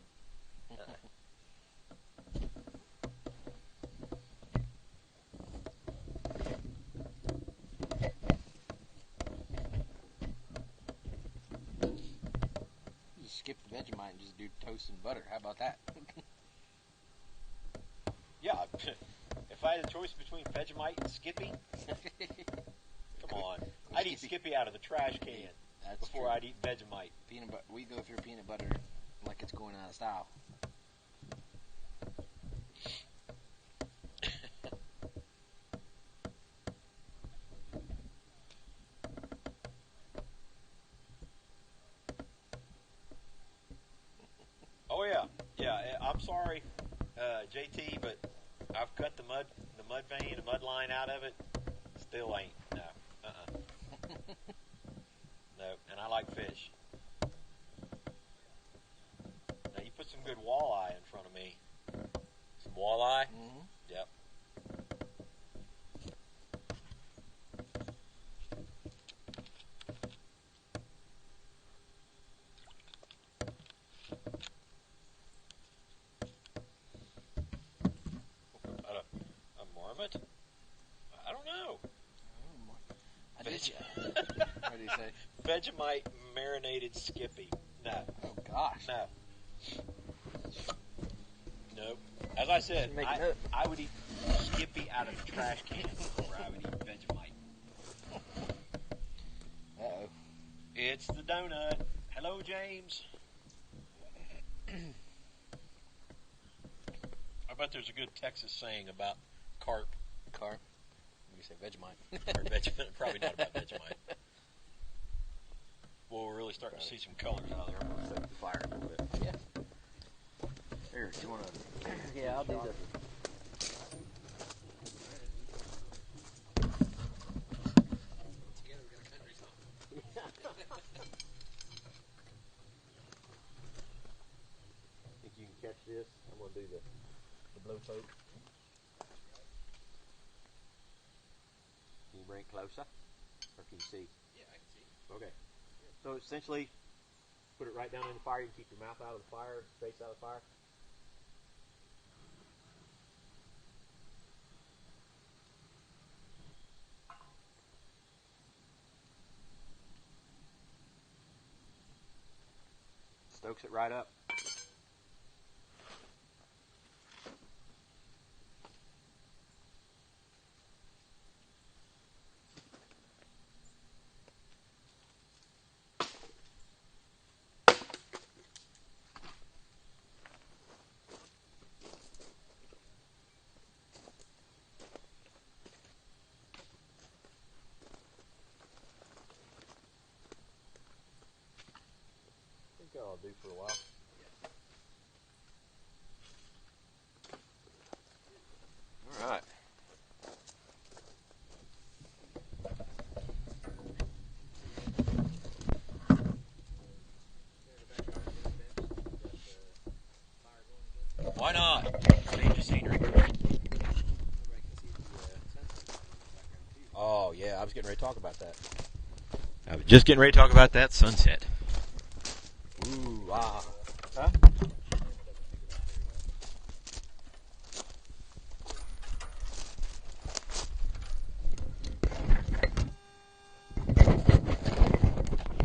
Just skip the Vegemite and just do toast and butter. How about that? Yeah. If I had a choice between Vegemite and Skippy, come on. I'd eat Skippy out of the trash can before I'd eat Vegemite. Peanut butter. We go through peanut butter like it's going out of style. Oh yeah. I'm sorry, JT, but I've cut the mud vein, the mud line out of it. Still ain't. No. No, and I like fish. Now you put some good walleye in front of me. Some walleye? Mm-hmm. Yep. What did he say? Vegemite marinated Skippy. No. Oh gosh. No. Nope. As I said, Make a note. I would eat Skippy out of a trash can before I would eat Vegemite. Uh-oh. It's the donut. Hello, James. I bet there's a good Texas saying about carp. Carp. You say Vegemite. Or Vegemite. Probably not about Vegemite. Well, we're really starting to see some colors out there. I'm going to set the fire a little bit. Yeah. Here, do you want to? Yeah, I'll do the. Think you can catch this? I'm going to do the blow poke. Can you bring it closer? Or can you see? Yeah, I can see. Okay. So essentially, put it right down in the fire. You can keep your mouth out of the fire, face out of the fire. Stokes it right up. I think that'll do for a while. All right. Why not? Change the scenery. Oh, yeah, I was getting ready to talk about that. I was just getting ready to talk about that sunset. Ooh, ah. Huh?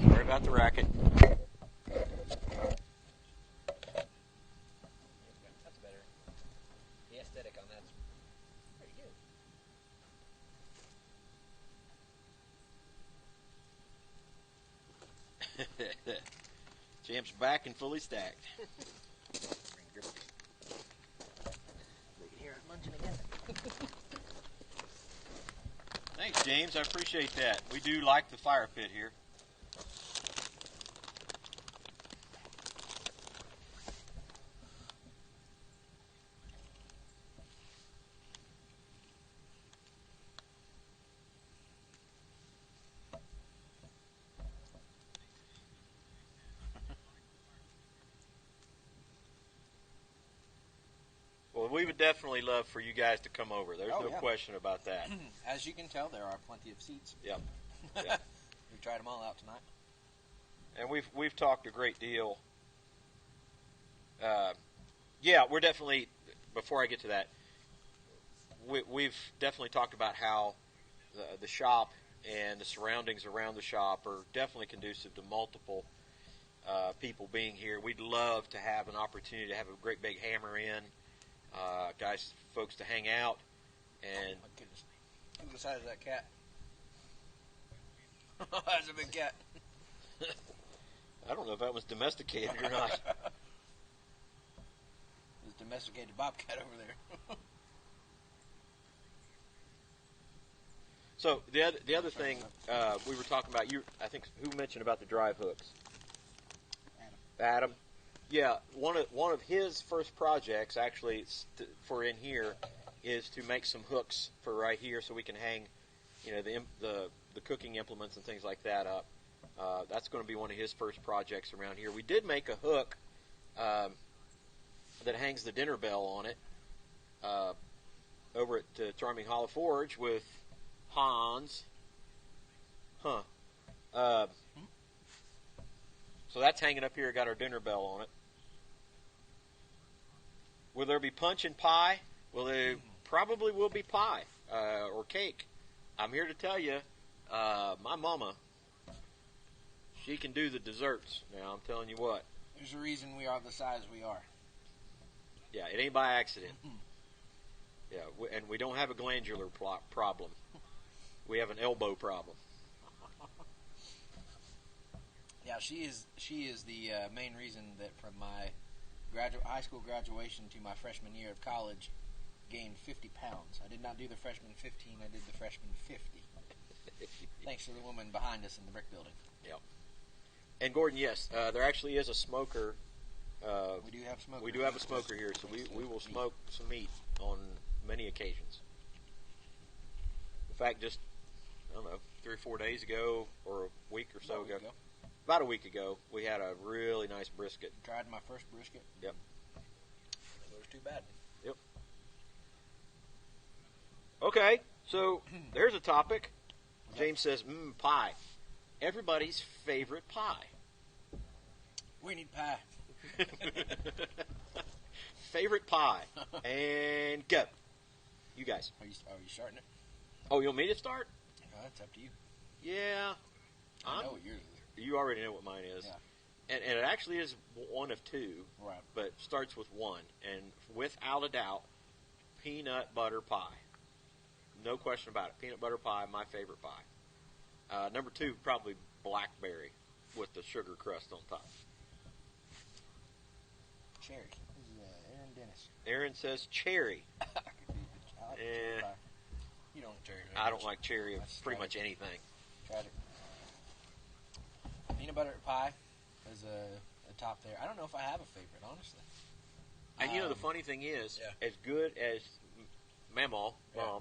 Sorry about the racket. That's better. The aesthetic on that's pretty good. Champ's back and fully stacked. You can hear it munching again. Thanks, James. I appreciate that. We do like the fire pit here. Well, we would definitely love for you guys to come over. There's Oh, no yeah. question about that. As you can tell, there are plenty of seats. Yep. We tried them all out tonight. And we've talked a great deal. Yeah, we're definitely. Before I get to that, we've definitely talked about how the shop and the surroundings around the shop are definitely conducive to multiple people being here. We'd love to have an opportunity to have a great big hammer in, folks to hang out, and Oh, my goodness. Look at the size of that cat. That's a big cat. I don't know if that was domesticated or not. There's a domesticated bobcat over there. So the other thing we were talking about, I think who mentioned about the drive hooks? Adam. Yeah, one of his first projects actually for in here is to make some hooks for right here so we can hang, the cooking implements and things like that up. That's going to be one of his first projects around here. We did make a hook that hangs the dinner bell on it over at Charming Hollow Forge with Hans. So that's hanging up here. Got our dinner bell on it. Will there be punch and pie? Well, there probably will be pie or cake. I'm here to tell you, My mama, she can do the desserts. Now, I'm telling you what. There's a reason we are the size we are. Yeah, it ain't by accident. Yeah, and we don't have a glandular problem. We have an elbow problem. Yeah, she is the main reason that from my high school graduation to my freshman year of college, gained 50 pounds. I did not do the freshman 15, I did the freshman 50. Thanks to the woman behind us in the brick building. Yep. And Gordon, yes, there actually is a smoker. We do have smoker. We do have a smoker here, so we will smoke some meat on many occasions. In fact, just, I don't know, 3 or 4 days ago, or a week or so ago. About a week ago, we had a really nice brisket. Tried my first brisket. Yep. It was too bad. Yep. Okay, so there's a topic. James says, pie. Everybody's favorite pie. We need pie. Favorite pie. And go. You guys. Are you starting it? Oh, you want me to start? It's up to you. Yeah. I know what yours is. You already know what mine is. Yeah. And it actually is one of two. Right. But starts with one. And without a doubt, peanut butter pie. No question about it. Peanut butter pie, my favorite pie. Number 2, probably blackberry with the sugar crust on top. Cherry. This is Aaron Dennis. Aaron says cherry. I like cherry pie. You don't like cherry. I don't like cherry of pretty much anything. Tried it. Peanut butter pie is a top there. I don't know if I have a favorite, honestly. And you know, the funny thing is, Yeah. as good as Mom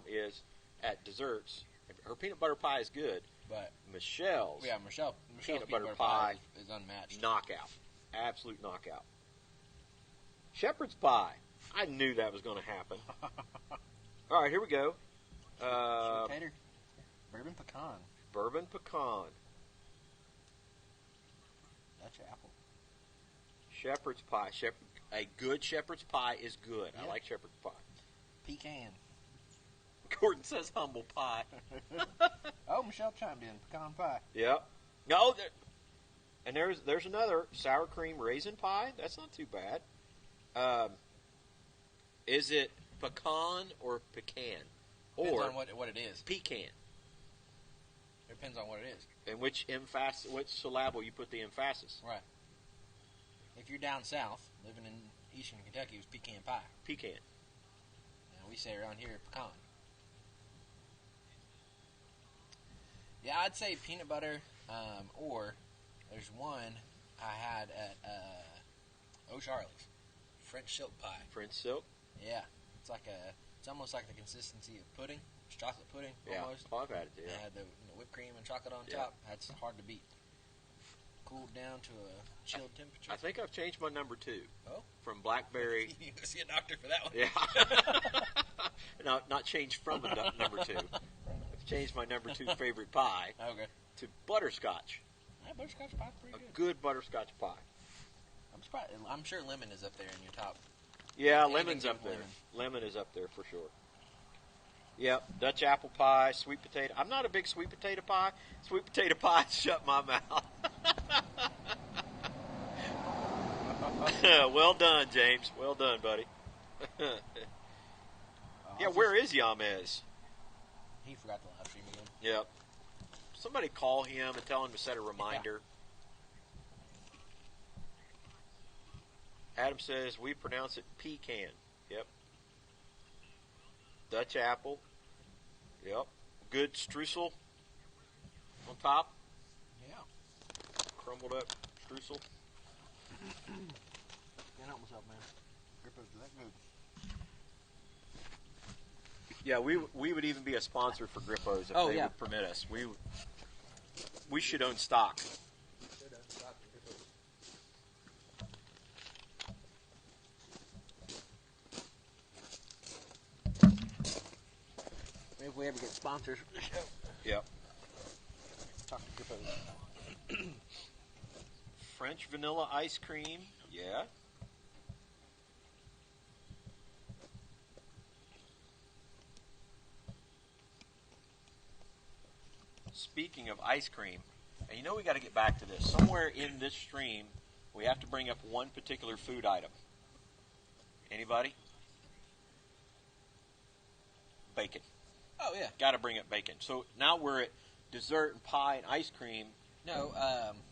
is at desserts, her peanut butter pie is good. But Michelle's Michelle's peanut butter pie is unmatched. knockout. Absolute knockout. Shepherd's pie. I knew that was going to happen. All right, here we go. Sweet tater. Bourbon pecan. Bourbon pecan. Dutch apple. Shepherd's pie. A good shepherd's pie is good. Yeah. I like shepherd's pie. Pecan. Gordon says humble pie. Oh, Michelle chimed in. Pecan pie. Yep. No, and there's another sour cream raisin pie. That's not too bad. Is it pecan or pecan? Depends Or on what it is. pecan? Depends on what it is. And which syllable you put the emphasis? Right. If you're down south, living in eastern Kentucky, it's pecan pie. Pecan. And we say around here pecan. Yeah, I'd say peanut butter, or there's one I had at O'Charley's, French silk pie. French silk? Yeah, it's almost like the consistency of pudding. It's chocolate pudding almost. Oh, I've had it too. It had the whipped cream and chocolate on Yeah. top. That's hard to beat. Cooled down to a chilled temperature. I think I've changed my number 2. Oh? From blackberry. You need to see a doctor for that one. Yeah. No, not changed from a number 2. I've changed my number 2 favorite pie Okay. to butterscotch. Yeah, butterscotch pie's pretty A good. good butterscotch pie. I'm surprised. I'm sure lemon is up there in your top. Yeah, Anything lemon's with up there. lemon. Lemon is up there for sure. Yep, Dutch apple pie, sweet potato. I'm not a big sweet potato pie. Sweet potato pie shut my mouth. Well done, James. Well done, buddy. Yeah, where is Yamez? He forgot the live stream again. Yep. Somebody call him and tell him to set a reminder. Adam says we pronounce it pecan. Yep. Dutch apple. Yep. Good streusel on top. Yeah. Crumbled up streusel. Can't help myself, man. Grippo's that good. Yeah, we would even be a sponsor for Grippos if they would permit us. We should own stock. Maybe if we ever get sponsors for the show, Yep. talk to Grippos. French vanilla ice cream. Yeah. speaking of ice cream, and you know we got to get back to this. Somewhere in this stream, we have to bring up one particular food item. Anybody? Bacon. Oh, yeah. Got to bring up bacon. So now we're at dessert and pie and ice cream. No,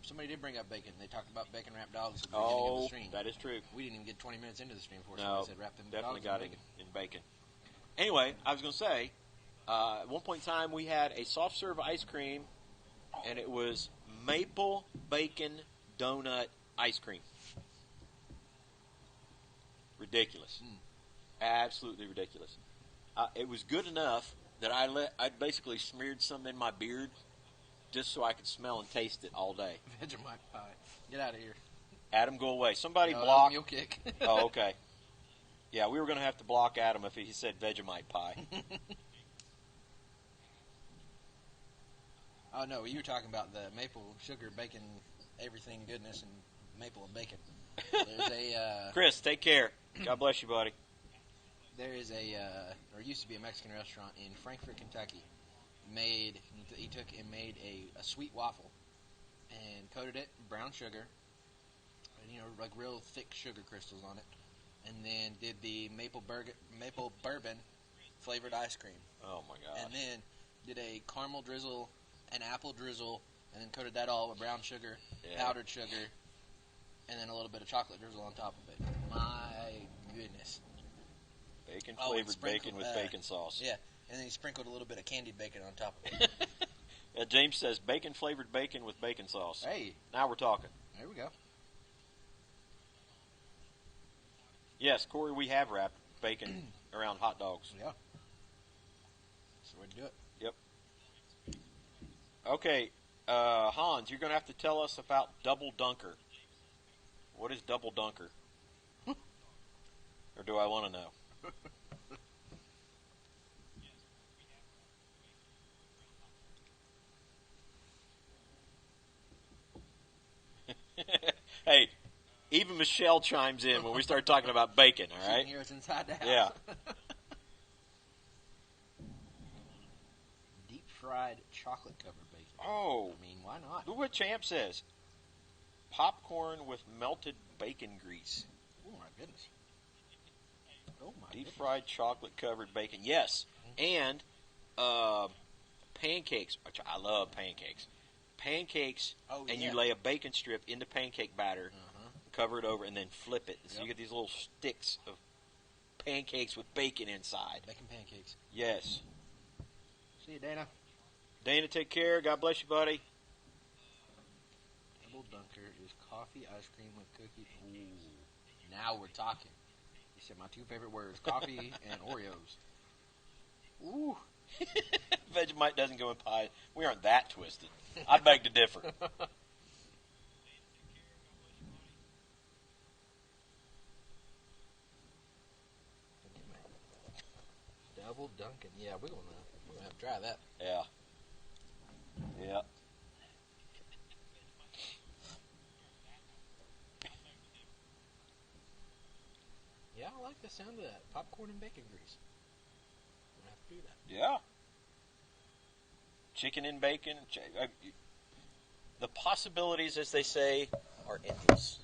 somebody did bring up bacon. They talked about bacon wrapped dogs at the beginning of the stream. That is true. We didn't even get 20 minutes into the stream before No, somebody said wrap them definitely dogs got in it bacon. in bacon. Anyway, I was going to say, at one point in time, we had a soft serve ice cream, and it was maple bacon donut ice cream. Ridiculous. Absolutely ridiculous. It was good enough that I basically smeared some in my beard just so I could smell and taste it all day. Vegemite pie. Get out of here. Adam, go away. Somebody No, block. mule kick. Oh, okay. Yeah, we were going to have to block Adam if he said Vegemite pie. Oh, no, you were talking about the maple sugar, bacon, everything goodness, and maple and bacon. There's a... Chris, take care. God bless you, buddy. There is or used to be a Mexican restaurant in Frankfort, Kentucky. He took and made a sweet waffle and coated it in brown sugar, and, like real thick sugar crystals on it, and then did the maple bourbon flavored ice cream. Oh my gosh. And then did a caramel drizzle, an apple drizzle, and then coated that all with brown sugar, powdered sugar, and then a little bit of chocolate drizzle on top of it. My goodness. Bacon flavored bacon with bacon sauce. Yeah, and then he sprinkled a little bit of candied bacon on top of it. James says bacon flavored bacon with bacon sauce. Hey. Now we're talking. There we go. Yes, Corey, we have wrapped bacon around hot dogs. Yeah. That's the way to do it. Yep. Okay, Hans, you're going to have to tell us about Double Dunker. What is Double Dunker? Or do I want to know? Hey, even Michelle chimes in when we start talking about bacon, all She right? can hear us inside the house. Yeah. Deep fried chocolate covered bacon. Oh. I mean, why not? Look what Champ says. Popcorn with melted bacon grease. Oh, my goodness. Oh, my Deep goodness. fried chocolate covered bacon. Yes. And pancakes. Which I love pancakes. Pancakes, and you lay a bacon strip into pancake batter, cover it over, and then flip it. So you get these little sticks of pancakes with bacon inside. Bacon pancakes. Yes. See you, Dana. Dana, take care. God bless you, buddy. Double Dunker is coffee, ice cream with cookies. Ooh. Now we're talking. You said my two favorite words, coffee and Oreos. Ooh. Vegemite doesn't go in pie. We aren't that twisted. I beg to differ. Double Dunkin'. Yeah, we're gonna have to try that. Yeah. Yeah. Yeah, I like the sound of that. Popcorn and bacon grease. We're gonna have to do that. Yeah. Chicken and bacon. The possibilities, as they say, are endless.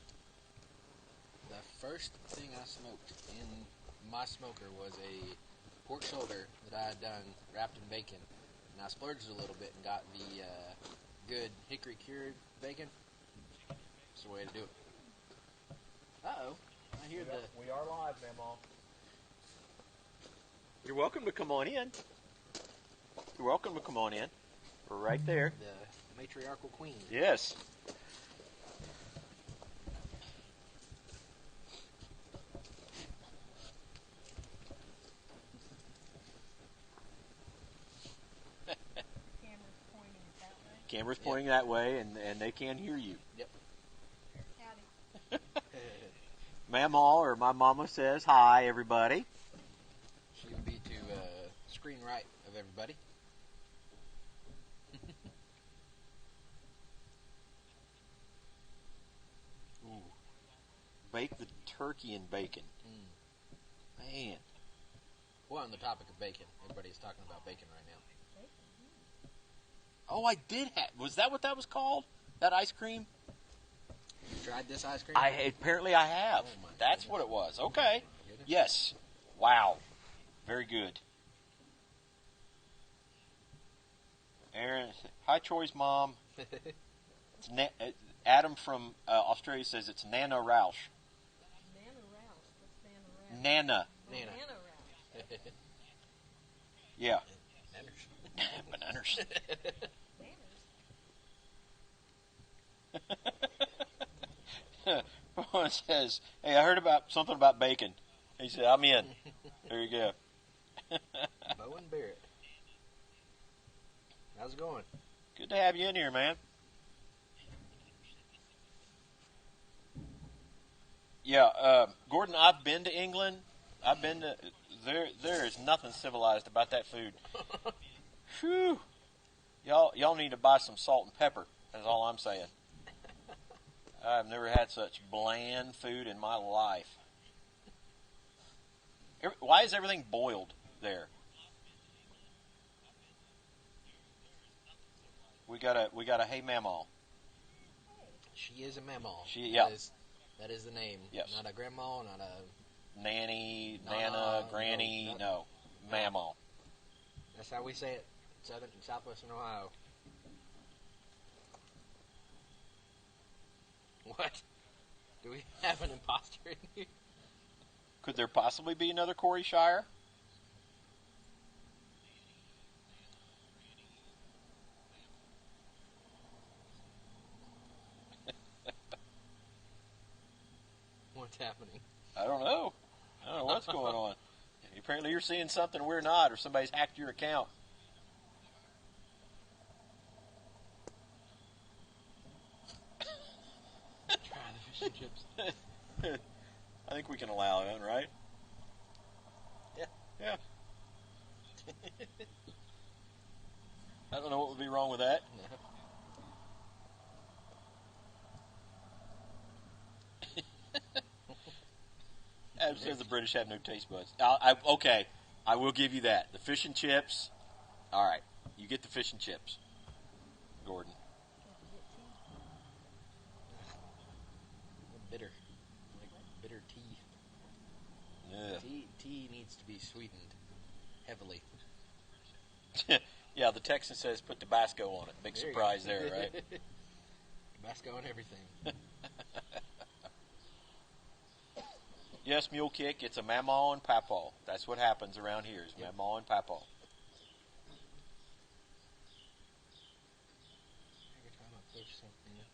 The first thing I smoked in my smoker was a pork shoulder that I had done wrapped in bacon. And I splurged a little bit and got the good hickory cured bacon. That's the way to do it. Uh-oh. I hear We are live, Mamaw. You're welcome to come on in. You're welcome to come on in. We're right there. the matriarchal queen. Yes. Camera's pointing that way. Camera's pointing that way, and they can't hear you. Yep. Howdy. Mamaw, or my mama says, hi, everybody. She would be to screen right of everybody. Ooh. Bake the turkey and bacon. Man. Well, on the topic of bacon, everybody's talking about bacon right now. Oh, I did have. Was that what that was called? That ice cream? You tried this ice cream? Apparently I have. Oh, my That's goodness. what it was. Okay. Goodness. Yes. Wow. Very good. Aaron, hi, Troy's mom. It's Adam from Australia says it's Nana Roush. Nana Roush. What's Nana Roush? Nana. Nana. Nana Roush. Yeah. Bananas. Nanners. One says, hey, I heard about something about bacon. He said, I'm in. There you go. Bowen Barrett. How's it going? Good to have you in here, man. Yeah, Gordon, I've been to England. I've been to there is nothing civilized about that food. Whew. Y'all need to buy some salt and pepper. That's all I'm saying. I've never had such bland food in my life. Why is everything boiled there? We got a hey mamaw. She is a mamaw. Yeah. That is the name. Yes. Not a grandma, not a... Nanny, Nana, Nana, Granny, no. Mamaw. That's how we say it. Southwestern Ohio. What? Do we have an imposter in here? Could there possibly be another Corey Shire? What's happening? I don't know. I don't know what's going on. Apparently you're seeing something we're not, or somebody's hacked your account. Try the fish and chips. I think we can allow that, right? Yeah. Yeah. I don't know what would be wrong with that. No. Adam says the British have no taste buds. Okay, I will give you that. The fish and chips. All right, you get the fish and chips, Gordon. Bitter. Like bitter tea. Yeah. Tea needs to be sweetened heavily. Yeah, the Texan says put Tabasco on it. Big There you surprise go. there, right? Tabasco and everything. Yes, Mule Kick, it's a mamaw and papaw. That's what happens around here is mamaw and papaw. Every time I post something, it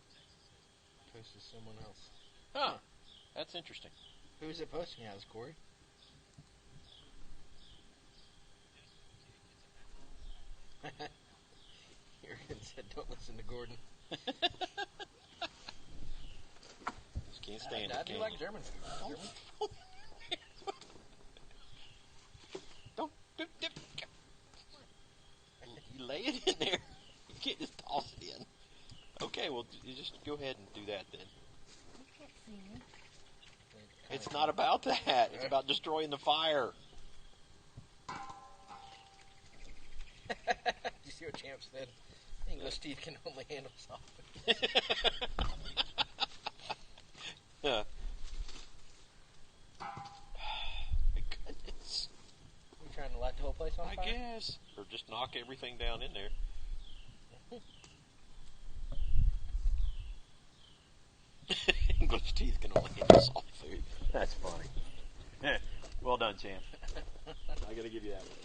posts to someone else. Huh. That's interesting. Who's it posting as, Corey? Jurgen said, "Don't listen to Gordon." Just can't stand I it. do Can't like you? German food. Don't. You lay it in there. You can't just toss it in. Okay, well, you just go ahead and do that then. It's not about that. It's about destroying the fire. Did you see what Champ said? English teeth can only handle salt. Yeah. My goodness. You trying to light the whole place on I fire? guess. Or just knock everything down in there. English teeth can only handle salt food. That's funny. Well done, champ. I gotta give you that one.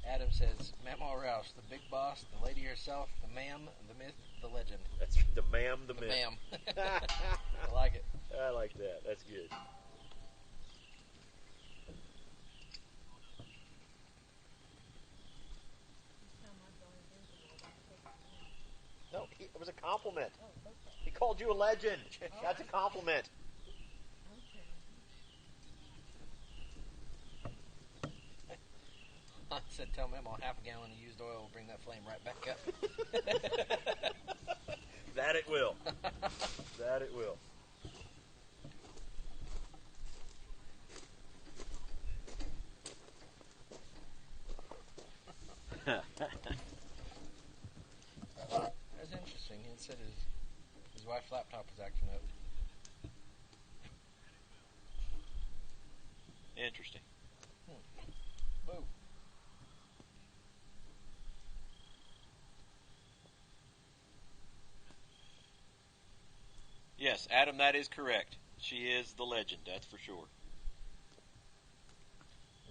Adam says, Mamaw Roush, the big boss, the lady herself, the ma'am, the myth, the legend. That's the ma'am, the myth. Ma'am. I like it. I like that. That's good. No, it was a compliment. He called you a legend. That's a compliment. I said, tell Mamaw half a gallon of used oil will bring that flame right back up. That it will. That it will. That's interesting. He said his wife's laptop was acting up. Interesting. Boo. Yes, Adam, that is correct. She is the legend, that's for sure.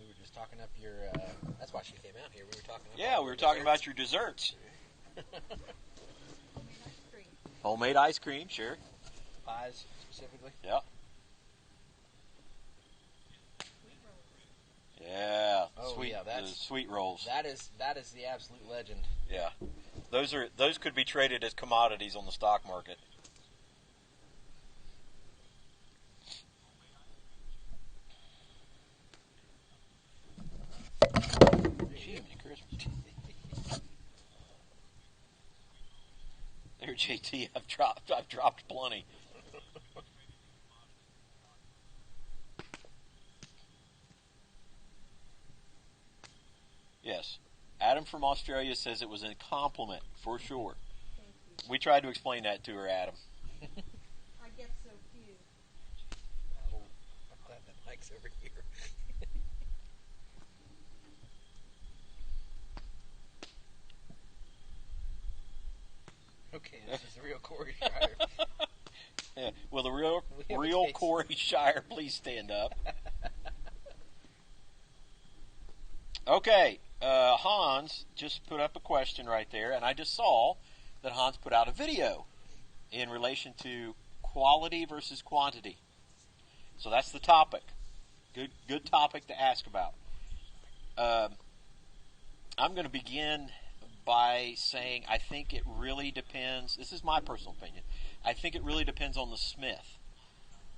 We were just talking up your. That's why she came out here. We were talking. Yeah, we were talking about your desserts. Homemade ice cream, sure. Pies specifically. Yeah. Yeah. Oh, sweet, yeah, the sweet rolls. That is the absolute legend. Yeah. Those could be traded as commodities on the stock market. Jiminy Christmas. There, JT, I've dropped plenty. Yes. Adam from Australia says it was a compliment, for sure. We tried to explain that to her, Adam. I get so few. Oh, I'm glad that Mike's over here. Okay, this is the real Corey Shire. Yeah. Will the real taste. Corey Shire please stand up? Okay, Hans just put up a question right there, and I just saw that Hans put out a video in relation to quality versus quantity. So that's the topic. Good topic to ask about. I'm going to begin by saying I think it really depends. This is my personal opinion. I think it really depends on the smith.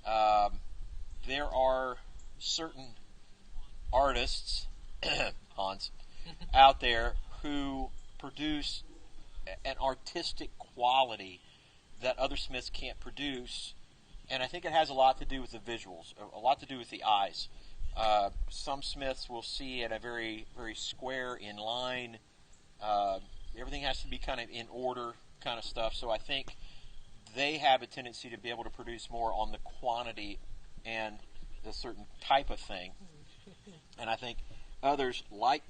There are certain artists, Hans, out there who produce an artistic quality that other smiths can't produce, and I think it has a lot to do with the visuals, a lot to do with the eyes. Some smiths will see at a very, very square, in line. Everything has to be kind of in order kind of stuff. So I think they have a tendency to be able to produce more on the quantity and the certain type of thing. And I think others, like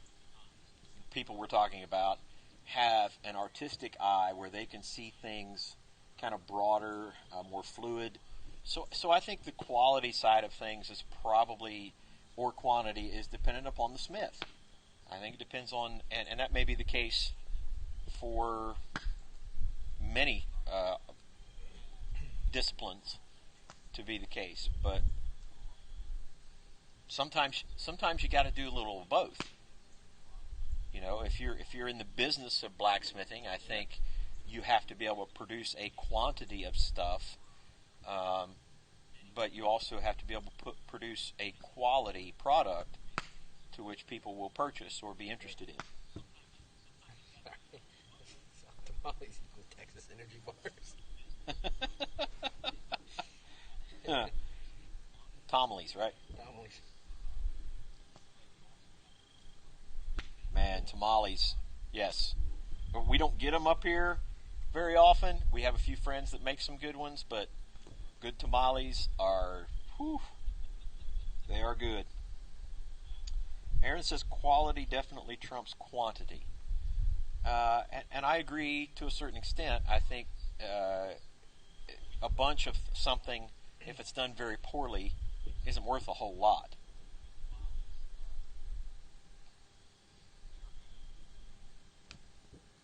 people we're talking about, have an artistic eye where they can see things kind of broader, more fluid. So I think the quality side of things is probably, or quantity, is dependent upon the smith. I think it depends on, and that may be the case for many disciplines to be the case, but sometimes you got to do a little of both. You know, if you're in the business of blacksmithing, I think you have to be able to produce a quantity of stuff, but you also have to be able to produce a quality product to which people will purchase or be interested in. Tamales equal Texas Energy Bars. Tamales, right? Tamales. Man, tamales, yes. But we don't get them up here very often. We have a few friends that make some good ones, but good tamales are, whew, they are good. Aaron says quality definitely trumps quantity. And I agree to a certain extent. I think a bunch of something, if it's done very poorly, isn't worth a whole lot.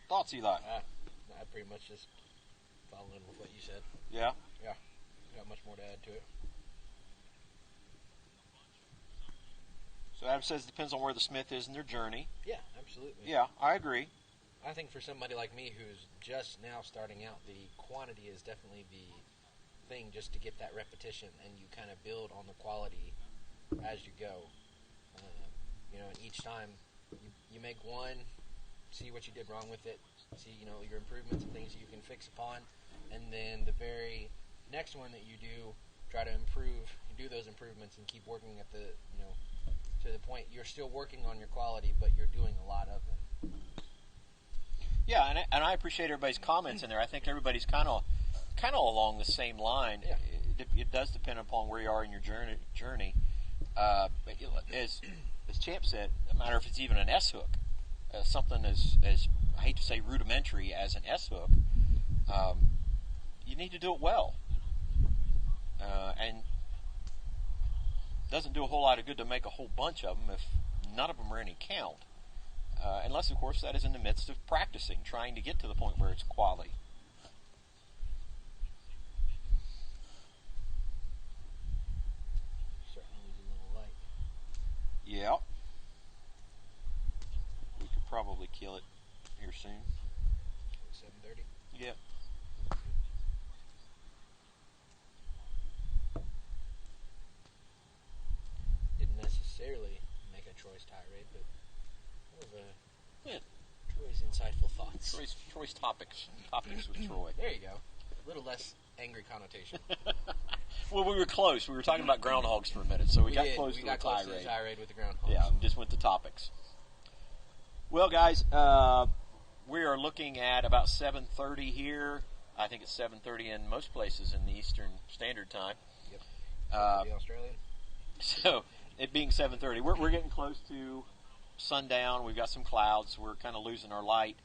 Thoughts, Eli? I pretty much just follow in with what you said. Yeah? Yeah. Not much more to add to it. So Adam says it depends on where the smith is in their journey. Yeah, absolutely. Yeah, I agree. I think for somebody like me who's just now starting out, the quantity is definitely the thing, just to get that repetition, and you kind of build on the quality as you go. And each time you make one, see what you did wrong with it, see your improvements and things you can fix upon, and then the very next one that you do, try to improve. You do those improvements and keep working at the to the point you're still working on your quality, but you're doing a lot of them. I appreciate everybody's comments in there. I think everybody's kind of along the same line. Yeah. It does depend upon where you are in your journey. As Champ said, no matter if it's even an S hook, something as I hate to say rudimentary as an S hook, you need to do it well, and it doesn't do a whole lot of good to make a whole bunch of them if none of them are any count. Unless, of course, that is in the midst of practicing, trying to get to the point where it's quality. Starting to lose a little light. Yeah. We could probably kill it here soon. 7:30. Yep. Didn't necessarily make a Troy's tirade, but more of a Troy's insightful thoughts. Troy's topics with Troy. There you go. A little less angry connotation. Well, we were close. We were talking about groundhogs for a minute, so we got close to the close to the tirade. tirade with the groundhogs. Yeah, we just went to topics. Well, guys, we are looking at about 7:30 here. I think it's 7:30 in most places in the Eastern Standard Time. Yep. The Australian. So, it being 7:30, we're getting close to sundown. We've got some clouds. We're kind of losing our light.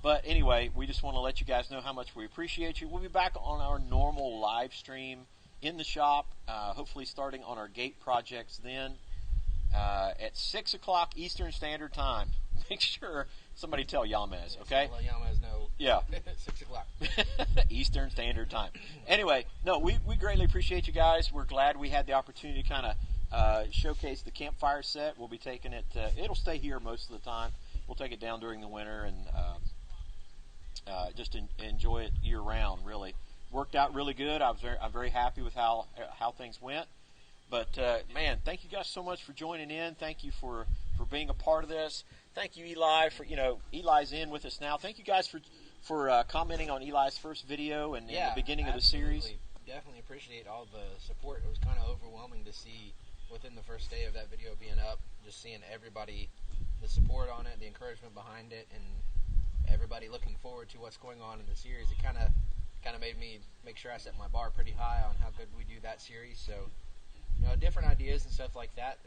But anyway, we just want to let you guys know how much we appreciate you. We'll be back on our normal live stream in the shop, hopefully starting on our gate projects then at 6 o'clock Eastern Standard Time. Make sure somebody tell Yamez, okay? Let Yamez know. Yeah. 6 o'clock. Eastern Standard Time. Anyway, no, we greatly appreciate you guys. We're glad we had the opportunity to kind of showcase the campfire set. We'll be taking it, it'll stay here most of the time. We'll take it down during the winter and just enjoy it year round, really. Worked out really good. I'm very happy with how things went. But, man, thank you guys so much for joining in. Thank you for being a part of this. Thank you, Eli, for, Eli's in with us now. Thank you guys for commenting on Eli's first video and in the beginning of the series. Definitely appreciate all the support. It was kind of overwhelming to see within the first day of that video being up, just seeing everybody, the support on it, the encouragement behind it, and everybody looking forward to what's going on in the series. It kind of made me make sure I set my bar pretty high on how good we do that series. So, different ideas and stuff like that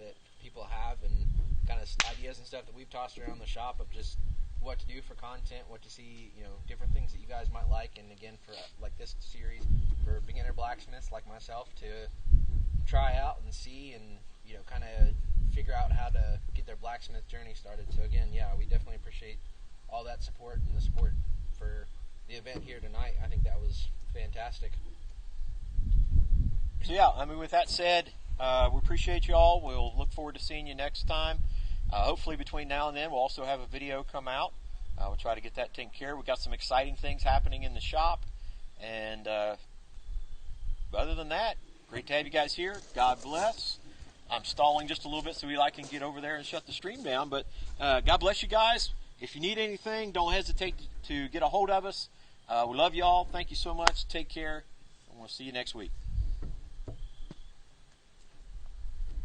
people have, and kind of ideas and stuff that we've tossed around the shop of just what to do for content, what to see, different things that you guys might like. And again, for like this series, for beginner blacksmiths like myself to try out and see and, kind of figure out how to get their blacksmith journey started. So again, we definitely appreciate all that support and the support for the event here tonight. I think that was fantastic. So with that said, we appreciate you all. We'll look forward to seeing you next time. Hopefully between now and then we'll also have a video come out. We'll try to get that taken care of. We've got some exciting things happening in the shop. And other than that, great to have you guys here. God bless. I'm stalling just a little bit so Eli can get over there and shut the stream down. But God bless you guys. If you need anything, don't hesitate to get a hold of us. We love you all. Thank you so much. Take care. And we'll see you next week.